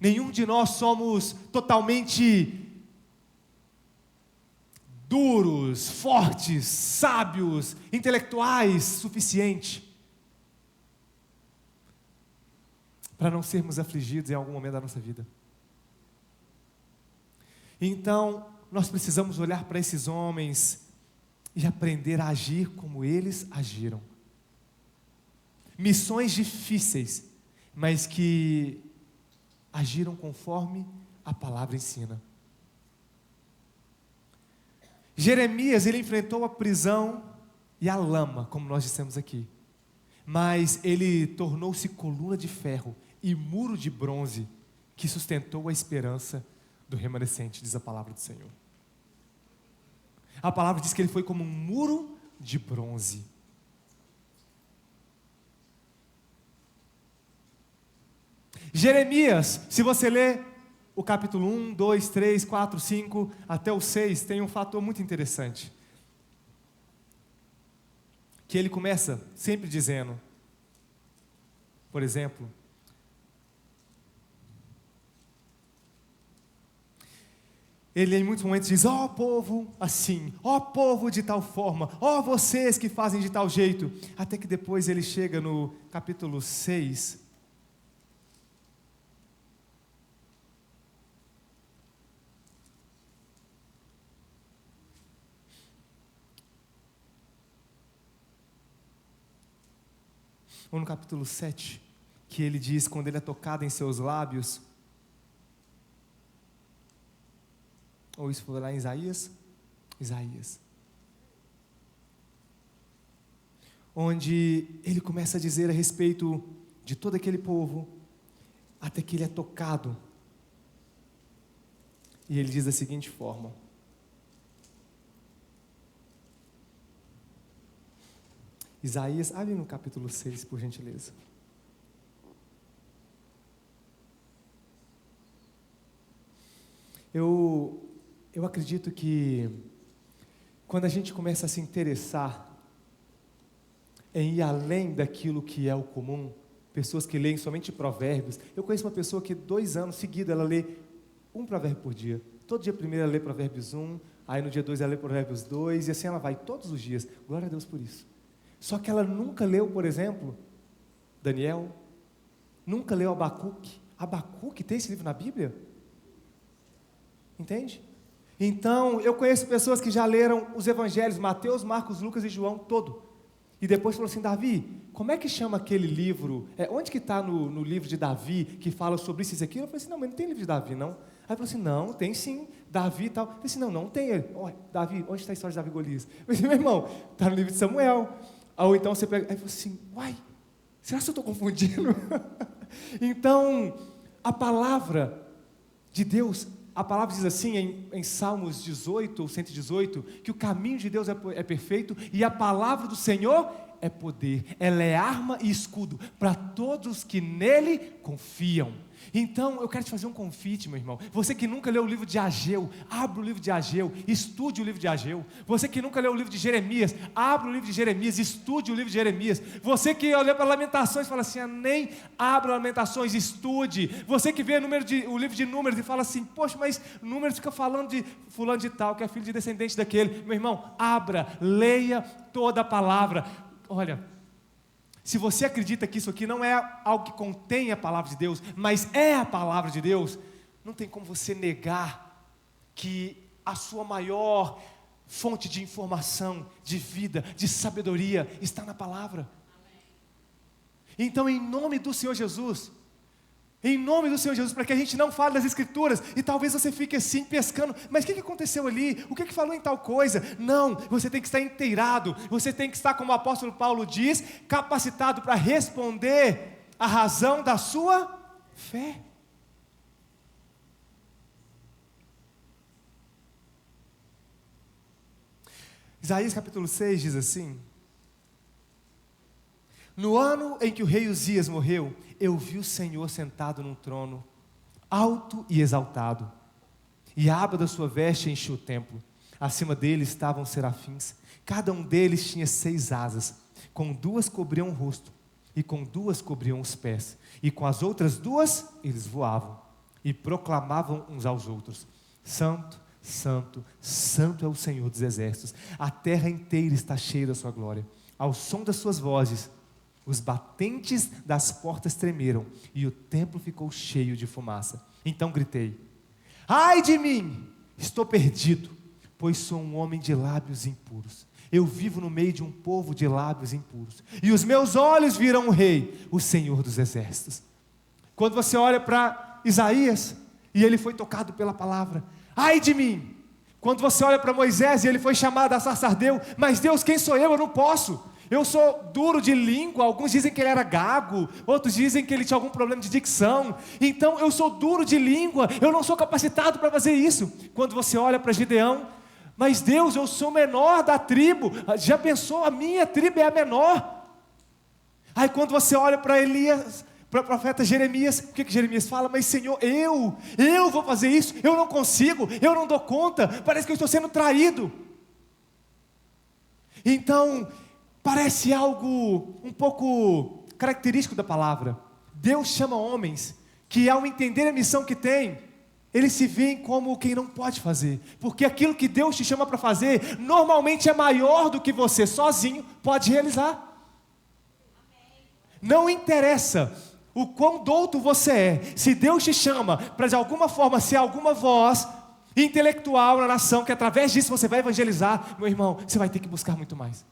Nenhum de nós somos totalmente duros, fortes, sábios, intelectuais, suficiente para não sermos afligidos em algum momento da nossa vida. Então, nós precisamos olhar para esses homens e aprender a agir como eles agiram. Missões difíceis, mas que agiram conforme a palavra ensina. Jeremias, ele enfrentou a prisão e a lama, como nós dissemos aqui, mas ele tornou-se coluna de ferro e muro de bronze que sustentou a esperança do remanescente, diz a palavra do Senhor. A palavra diz que ele foi como um muro de bronze. Jeremias, se você ler o capítulo 1, 2, 3, 4, 5, até o 6, tem um fator muito interessante. Que ele começa sempre dizendo, por exemplo, ele em muitos momentos diz, ó povo assim, ó povo de tal forma, ó vocês que fazem de tal jeito, até que depois ele chega no capítulo 6, ou no capítulo 7, que ele diz, quando ele é tocado em seus lábios, ou isso foi lá em Isaías, onde ele começa a dizer a respeito de todo aquele povo, até que ele é tocado, e ele diz da seguinte forma, Isaías, abre no capítulo 6, por gentileza. Eu acredito que quando a gente começa a se interessar em ir além daquilo que é o comum, pessoas que leem somente provérbios, eu conheço uma pessoa que 2 anos seguidos ela lê um provérbio por dia. Todo dia primeiro ela lê provérbios 1, aí no dia 2 ela lê provérbios 2, e assim ela vai todos os dias. Glória a Deus por isso. Só que ela nunca leu, por exemplo, Daniel, nunca leu Abacuque. Abacuque tem esse livro na Bíblia? Entende? Então, eu conheço pessoas que já leram os evangelhos, Mateus, Marcos, Lucas e João, todo. E depois falou assim, Davi, como é que chama aquele livro? Onde que está no livro de Davi, que fala sobre isso e aquilo? Eu falei assim, não, mas não tem livro de Davi, não. Aí ele falou assim, não, tem sim, Davi e tal. Eu falei assim, não tem ele. Davi, onde está a história de Davi e Golias? Eu falei assim, meu irmão, está no livro de Samuel. Ou então você pega, aí falou assim, uai, será que eu estou confundindo? Então, a palavra de Deus, a palavra diz assim em Salmos 18 ou 118, que o caminho de Deus é perfeito e a palavra do Senhor é poder, ela é arma e escudo para todos que nele confiam. Então, eu quero te fazer um convite, meu irmão. Você que nunca leu o livro de Ageu, abra o livro de Ageu, estude o livro de Ageu. Você que nunca leu o livro de Jeremias, abra o livro de Jeremias, estude o livro de Jeremias. Você que olha para Lamentações e fala assim, nem abra Lamentações, estude. Você que vê o livro de Números e fala assim, poxa, mas Números fica falando de fulano de tal, que é filho de descendente daquele. Meu irmão, abra, leia toda a palavra. Olha, se você acredita que isso aqui não é algo que contém a palavra de Deus, mas é a palavra de Deus, não tem como você negar que a sua maior fonte de informação, de vida, de sabedoria está na palavra. Então, em nome do Senhor Jesus, para que a gente não fale das Escrituras, e talvez você fique assim pescando, mas o que aconteceu ali? O que falou em tal coisa? Não, você tem que estar inteirado, você tem que estar, como o apóstolo Paulo diz, capacitado para responder a razão da sua fé. Isaías capítulo 6 diz assim: no ano em que o rei Uzias morreu, eu vi o Senhor sentado num trono, alto e exaltado, e a aba da sua veste enchia o templo. Acima dele estavam serafins, cada um deles tinha 6 asas, com 2 cobriam o rosto, e com 2 cobriam os pés, e com as outras 2 eles voavam, e proclamavam uns aos outros: Santo, Santo, Santo é o Senhor dos exércitos, a terra inteira está cheia da sua glória. Ao som das suas vozes, os batentes das portas tremeram, e o templo ficou cheio de fumaça. Então gritei: ai de mim, estou perdido, pois sou um homem de lábios impuros. Eu vivo no meio de um povo de lábios impuros, e os meus olhos viram o Rei, o Senhor dos exércitos. Quando você olha para Isaías, e ele foi tocado pela palavra, ai de mim. Quando você olha para Moisés, e ele foi chamado a sarça ardeu, mas Deus, quem sou eu não posso. Eu sou duro de língua, alguns dizem que ele era gago, outros dizem que ele tinha algum problema de dicção. Então eu sou duro de língua, eu não sou capacitado para fazer isso. Quando você olha para Gideão, mas Deus, eu sou o menor da tribo. Já pensou, a minha tribo é a menor. Aí quando você olha para Elias, para o profeta Jeremias, o que Jeremias fala? Mas Senhor, eu vou fazer isso, eu não consigo, eu não dou conta, parece que eu estou sendo traído. Então, parece algo um pouco característico da palavra. Deus chama homens que, ao entender a missão que tem, eles se veem como quem não pode fazer, porque aquilo que Deus te chama para fazer, normalmente é maior do que você sozinho pode realizar. Não interessa o quão douto você é, se Deus te chama para de alguma forma ser alguma voz intelectual na nação, que através disso você vai evangelizar, meu irmão, você vai ter que buscar muito mais.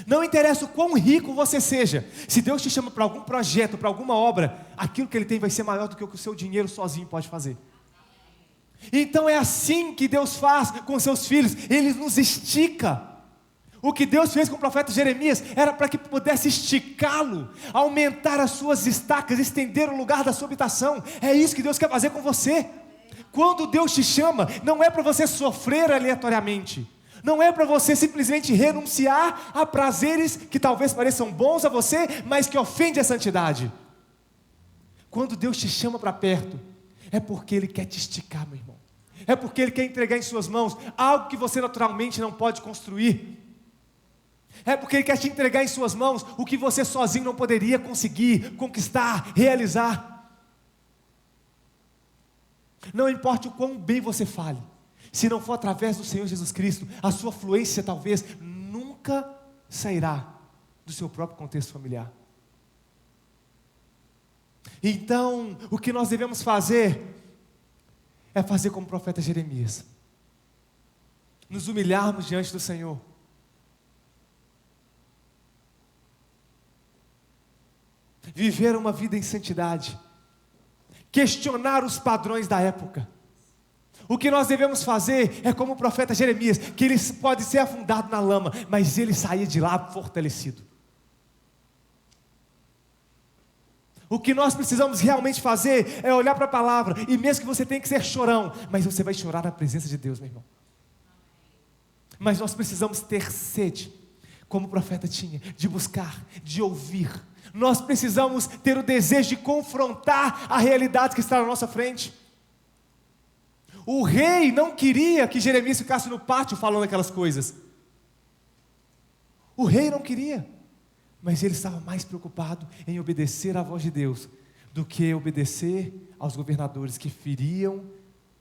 Não interessa o quão rico você seja, se Deus te chama para algum projeto, para alguma obra, aquilo que Ele tem vai ser maior do que o que o seu dinheiro sozinho pode fazer. Então é assim que Deus faz com seus filhos, Ele nos estica. O que Deus fez com o profeta Jeremias era para que pudesse esticá-lo, aumentar as suas estacas, estender o lugar da sua habitação. É isso que Deus quer fazer com você. Quando Deus te chama, não é para você sofrer aleatoriamente, não é para você simplesmente renunciar a prazeres que talvez pareçam bons a você, mas que ofendem a santidade. Quando Deus te chama para perto, é porque Ele quer te esticar, meu irmão. É porque Ele quer entregar em suas mãos algo que você naturalmente não pode construir. É porque Ele quer te entregar em suas mãos o que você sozinho não poderia conseguir, conquistar, realizar. Não importa o quão bem você fale, se não for através do Senhor Jesus Cristo, a sua fluência talvez nunca sairá do seu próprio contexto familiar. Então, o que nós devemos fazer é fazer como o profeta Jeremias, nos humilharmos diante do Senhor, viver uma vida em santidade, questionar os padrões da época. O que nós devemos fazer é como o profeta Jeremias, que ele pode ser afundado na lama, mas ele saía de lá fortalecido. O que nós precisamos realmente fazer é olhar para a palavra, e mesmo que você tenha que ser chorão, mas você vai chorar na presença de Deus, meu irmão. Mas nós precisamos ter sede. como o profeta tinha, de buscar, de ouvir. Nós precisamos ter o desejo de confrontar a realidade que está na nossa frente. O rei não queria que Jeremias ficasse no pátio falando aquelas coisas. O rei não queria, mas ele estava mais preocupado em obedecer à voz de Deus do que obedecer aos governadores que feriam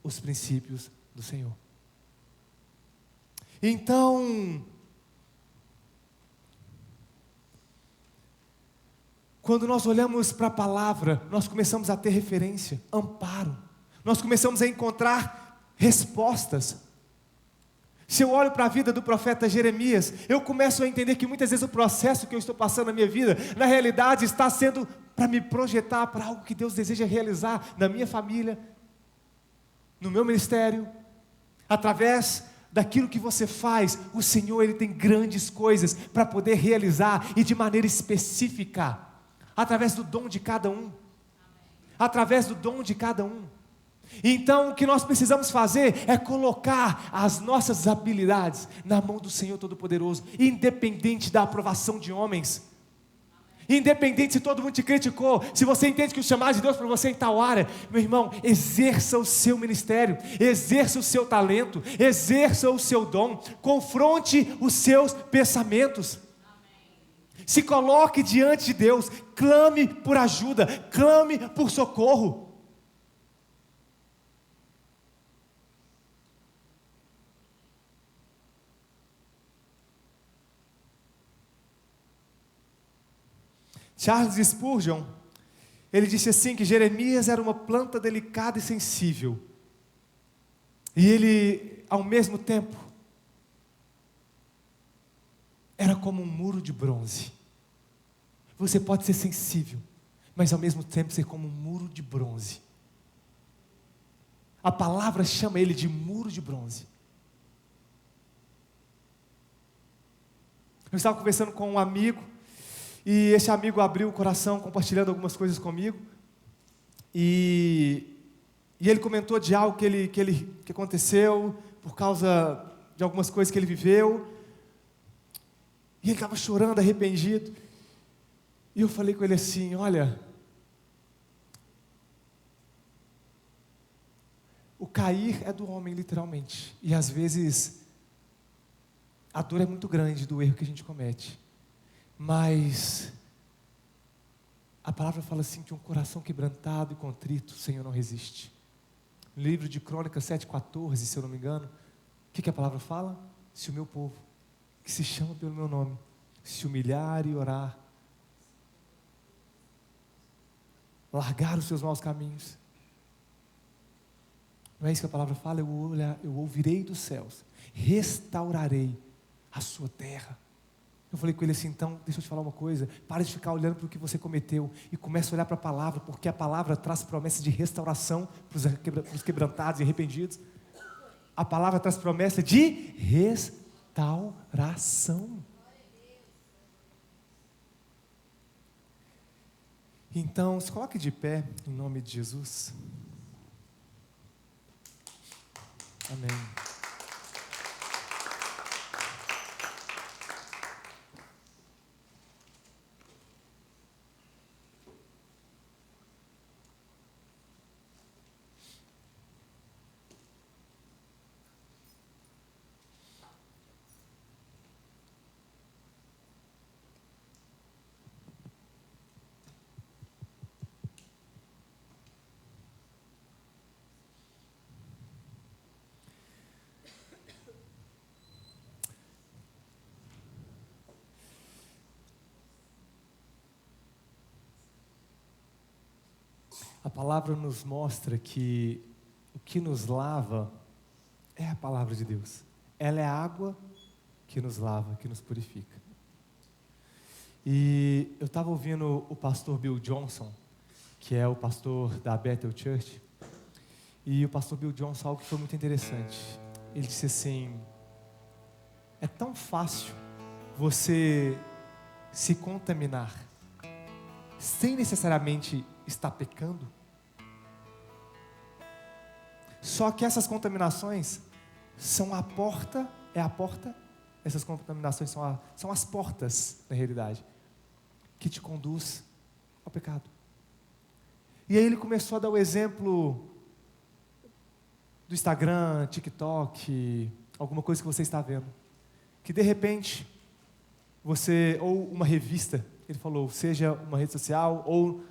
os princípios do Senhor. Então, quando nós olhamos para a palavra, nós começamos a ter referência, amparo. Nós começamos a encontrar respostas. Se eu olho para a vida do profeta Jeremias, eu começo a entender que muitas vezes o processo que eu estou passando na minha vida, na realidade está sendo para me projetar para algo que Deus deseja realizar na minha família, no meu ministério, através daquilo que você faz. O Senhor, Ele tem grandes coisas para poder realizar, e de maneira específica, através do dom de cada um. Através do dom de cada um. Então o que nós precisamos fazer é colocar as nossas habilidades na mão do Senhor Todo-Poderoso, independente da aprovação de homens, independente se todo mundo te criticou. Se você entende que o chamado de Deus para você é em tal área, meu irmão, exerça o seu ministério, exerça o seu talento, exerça o seu dom, confronte os seus pensamentos. Se coloque diante de Deus, clame por ajuda, clame por socorro. Charles Spurgeon, ele disse assim, que Jeremias era uma planta delicada e sensível, e ele, ao mesmo tempo, era como um muro de bronze. Você pode ser sensível, mas ao mesmo tempo ser como um muro de bronze. A palavra chama ele de muro de bronze. Eu estava conversando com um amigo, e esse amigo abriu o coração, compartilhando algumas coisas comigo, e ele comentou de algo que aconteceu, por causa de algumas coisas que ele viveu, e ele estava chorando, arrependido, e eu falei com ele assim: olha, o cair é do homem literalmente, e às vezes a dor é muito grande do erro que a gente comete, mas a palavra fala assim, que um coração quebrantado e contrito, o Senhor não resiste. No livro de Crônicas 7,14, se eu não me engano, o que a palavra fala? Se o meu povo, que se chama pelo meu nome, se humilhar e orar, largar os seus maus caminhos. Não é isso que a palavra fala? Eu ouvirei dos céus, restaurarei a sua terra. Eu falei com ele assim: então, deixa eu te falar uma coisa, para de ficar olhando para o que você cometeu e comece a olhar para a palavra, porque a palavra traz promessa de restauração para os quebrantados e arrependidos. A palavra traz promessa de restauração. Então, se coloque de pé, em nome de Jesus. Amém. A palavra nos mostra que o que nos lava é a palavra de Deus. Ela é a água que nos lava, que nos purifica. E eu estava ouvindo o pastor Bill Johnson, que é o pastor da Bethel Church, e o pastor Bill Johnson, algo que foi muito interessante. Ele disse assim: é tão fácil você se contaminar sem necessariamente estar pecando. Só que essas contaminações são a porta essas contaminações são as portas, na realidade, que te conduz ao pecado. E aí ele começou a dar o exemplo do Instagram, TikTok, alguma coisa que você está vendo. Que de repente, ou uma revista, ele falou, seja uma rede social ou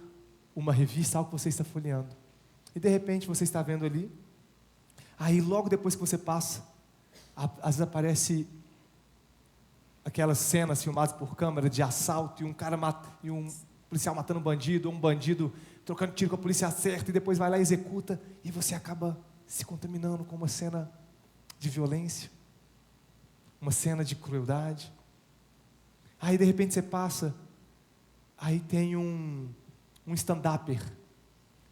uma revista, algo que você está folheando. E de repente você está vendo ali, aí logo depois que você passa, às vezes aparece aquelas cenas filmadas por câmera de assalto, e um policial matando um bandido, ou um bandido trocando tiro com a polícia certa, e depois vai lá e executa, e você acaba se contaminando com uma cena de violência, uma cena de crueldade. Aí de repente você passa, aí tem um stand-upper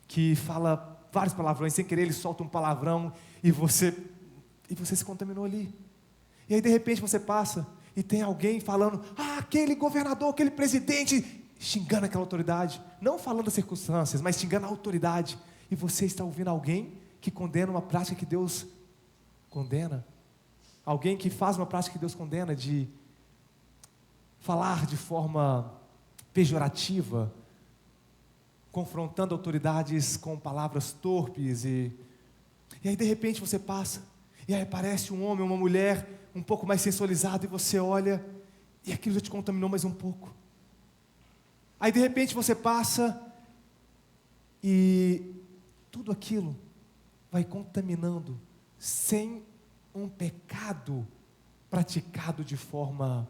que fala vários palavrões, sem querer ele solta um palavrão, e você se contaminou ali. E aí de repente você passa, e tem alguém falando, aquele governador, aquele presidente, xingando aquela autoridade, não falando das circunstâncias, mas xingando a autoridade, e você está ouvindo alguém que condena uma prática que Deus condena, alguém que faz uma prática que Deus condena, de falar de forma pejorativa, confrontando autoridades com palavras torpes, e aí de repente você passa, e aí aparece um homem, uma mulher, um pouco mais sensualizado, e você olha, e aquilo já te contaminou mais um pouco. Aí de repente você passa, e tudo aquilo vai contaminando, sem um pecado praticado de forma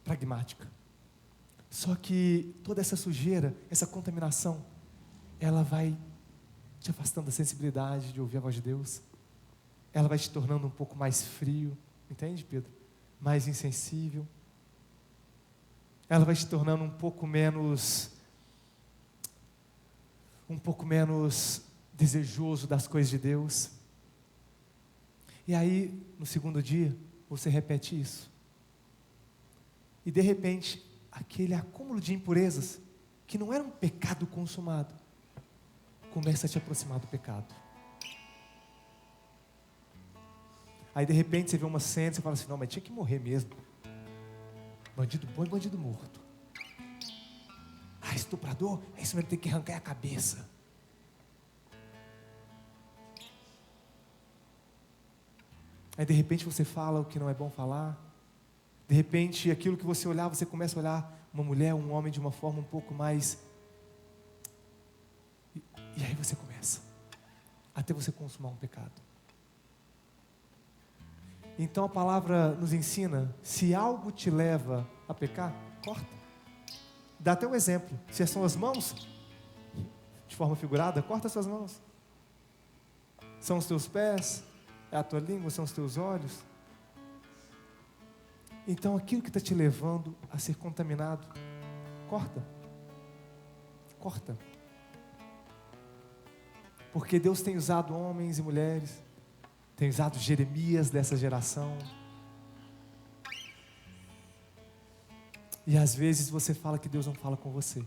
pragmática. Só que toda essa sujeira, essa contaminação, ela vai te afastando da sensibilidade de ouvir a voz de Deus. Ela vai te tornando um pouco mais frio, entende, Pedro? Mais insensível. Ela vai te tornando um pouco menos desejoso das coisas de Deus. E aí, no segundo dia, você repete isso. E de repente, aquele acúmulo de impurezas, que não era um pecado consumado, começa a te aproximar do pecado. Aí de repente você vê uma cena e você fala assim, não, mas tinha que morrer mesmo. Bandido bom e bandido morto. Estuprador, é isso mesmo, tem que arrancar a cabeça. Aí de repente você fala o que não é bom falar. De repente aquilo que você olhar, você começa a olhar uma mulher, um homem de uma forma um pouco mais... E aí você começa, até você consumar um pecado. Então a palavra nos ensina, se algo te leva a pecar, corta. Dá até um exemplo, se são as mãos, de forma figurada, corta as suas mãos. São os teus pés, é a tua língua, são os teus olhos. Então aquilo que está te levando a ser contaminado, corta. Corta. Porque Deus tem usado homens e mulheres, tem usado Jeremias dessa geração. E às vezes você fala que Deus não fala com você.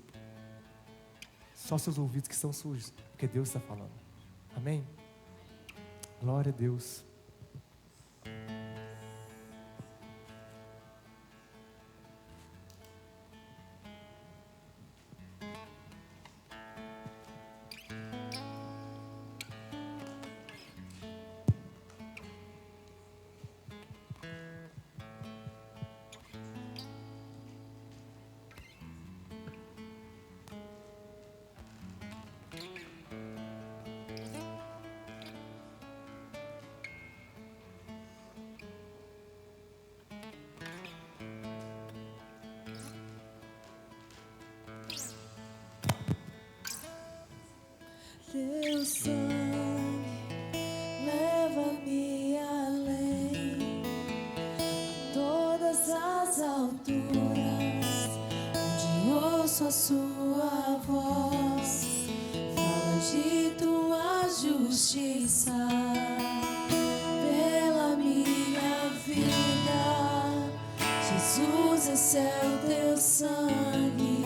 Só seus ouvidos que estão sujos, porque Deus está falando. Amém? Glória a Deus. Teu sangue leva-me além, todas as alturas, onde ouço a sua voz, fala de tua justiça, pela minha vida. Jesus, esse é o teu sangue.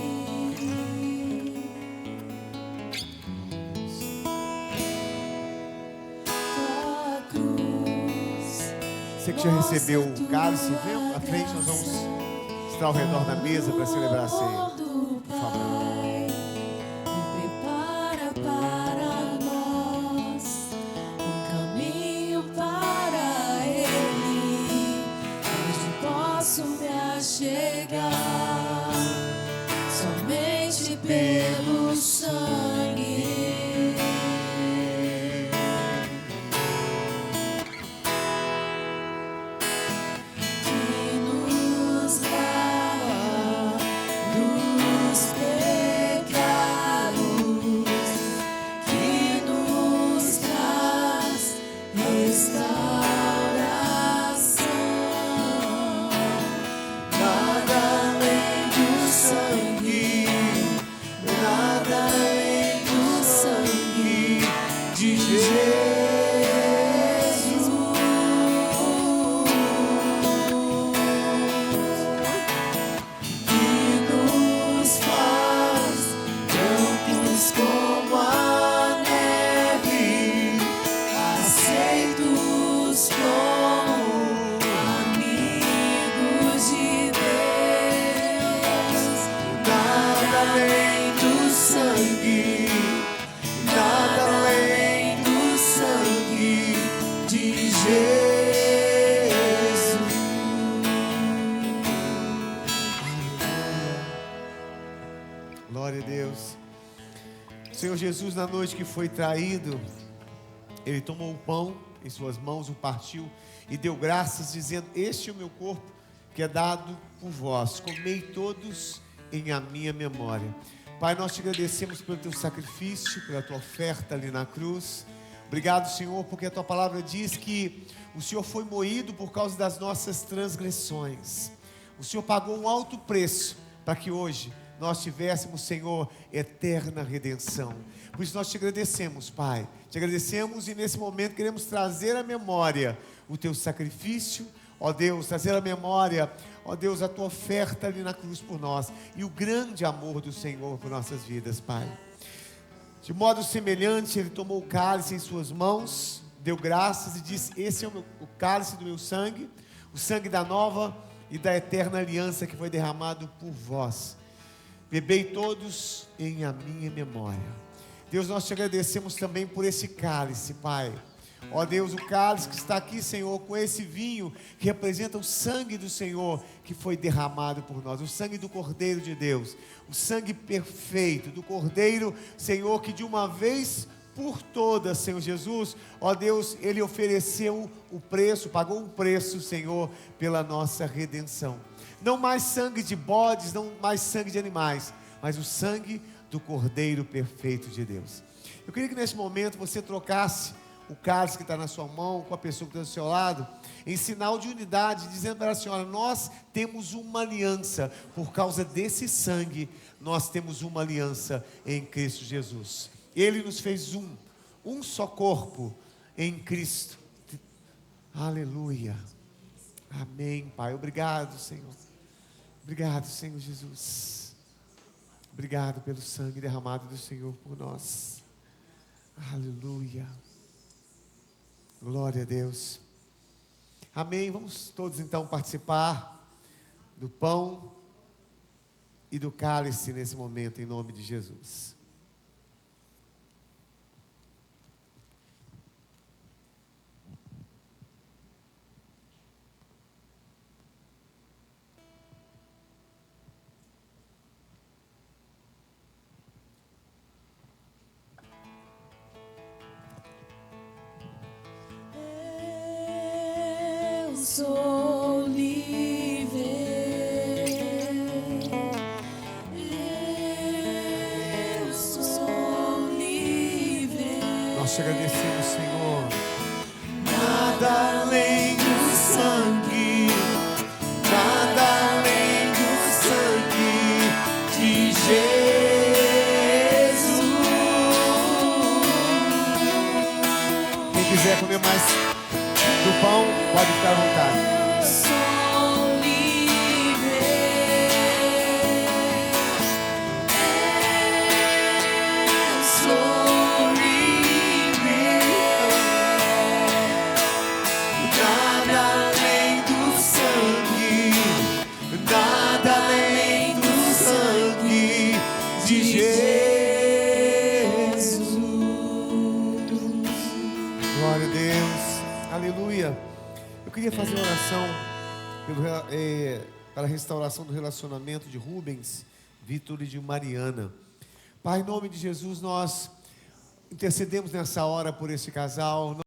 Você gente já recebeu o cálice, vem à frente, nós vamos estar ao redor da mesa para celebrar a ceia. Por favor. Prepara para nós um caminho para Ele, onde posso me achegar somente pelo sangue. Glória a Deus. Senhor Jesus, na noite que foi traído, Ele tomou o pão em suas mãos, o partiu e deu graças, dizendo: este é o meu corpo que é dado por vós, comei todos em a minha memória. Pai, nós te agradecemos pelo teu sacrifício, pela tua oferta ali na cruz. Obrigado, Senhor, porque a tua palavra diz que o Senhor foi moído por causa das nossas transgressões. O Senhor pagou um alto preço para que hoje nós tivéssemos, Senhor, eterna redenção. Por isso nós te agradecemos, Pai. Te agradecemos e nesse momento queremos trazer à memória o teu sacrifício, ó Deus, trazer à memória, ó Deus, a tua oferta ali na cruz por nós e o grande amor do Senhor por nossas vidas, Pai. De modo semelhante, Ele tomou o cálice em suas mãos, deu graças e disse: esse é o cálice do meu sangue, o sangue da nova e da eterna aliança que foi derramado por vós. Bebei todos em a minha memória. Deus, nós te agradecemos também por esse cálice, Pai. Ó Deus, o cálice que está aqui, Senhor, com esse vinho que representa o sangue do Senhor que foi derramado por nós, o sangue do Cordeiro de Deus, o sangue perfeito do Cordeiro, Senhor, que de uma vez por todas, Senhor Jesus, ó Deus, Ele ofereceu o preço, pagou um preço, Senhor, pela nossa redenção. Não mais sangue de bodes, não mais sangue de animais, mas o sangue do Cordeiro perfeito de Deus. Eu queria que nesse momento você trocasse o cálice que está na sua mão com a pessoa que está do seu lado, em sinal de unidade, dizendo para a senhora: nós temos uma aliança, por causa desse sangue, nós temos uma aliança em Cristo Jesus. Ele nos fez um só corpo em Cristo. Aleluia. Amém, Pai. Obrigado, Senhor. Obrigado, Senhor Jesus. Obrigado pelo sangue derramado do Senhor por nós. Aleluia. Glória a Deus. Amém. Vamos todos então participar do pão e do cálice nesse momento, em nome de Jesus. Sou livre, eu sou livre. Nós te agradecemos, Senhor. Nada além do sangue, nada além do sangue de Jesus. Quem quiser comer mais do pão, pode ficar à vontade. Eu sou livre, eu sou livre. para a restauração do relacionamento de Rubens, Vitor e de Mariana. Pai, em nome de Jesus, nós intercedemos nessa hora por esse casal.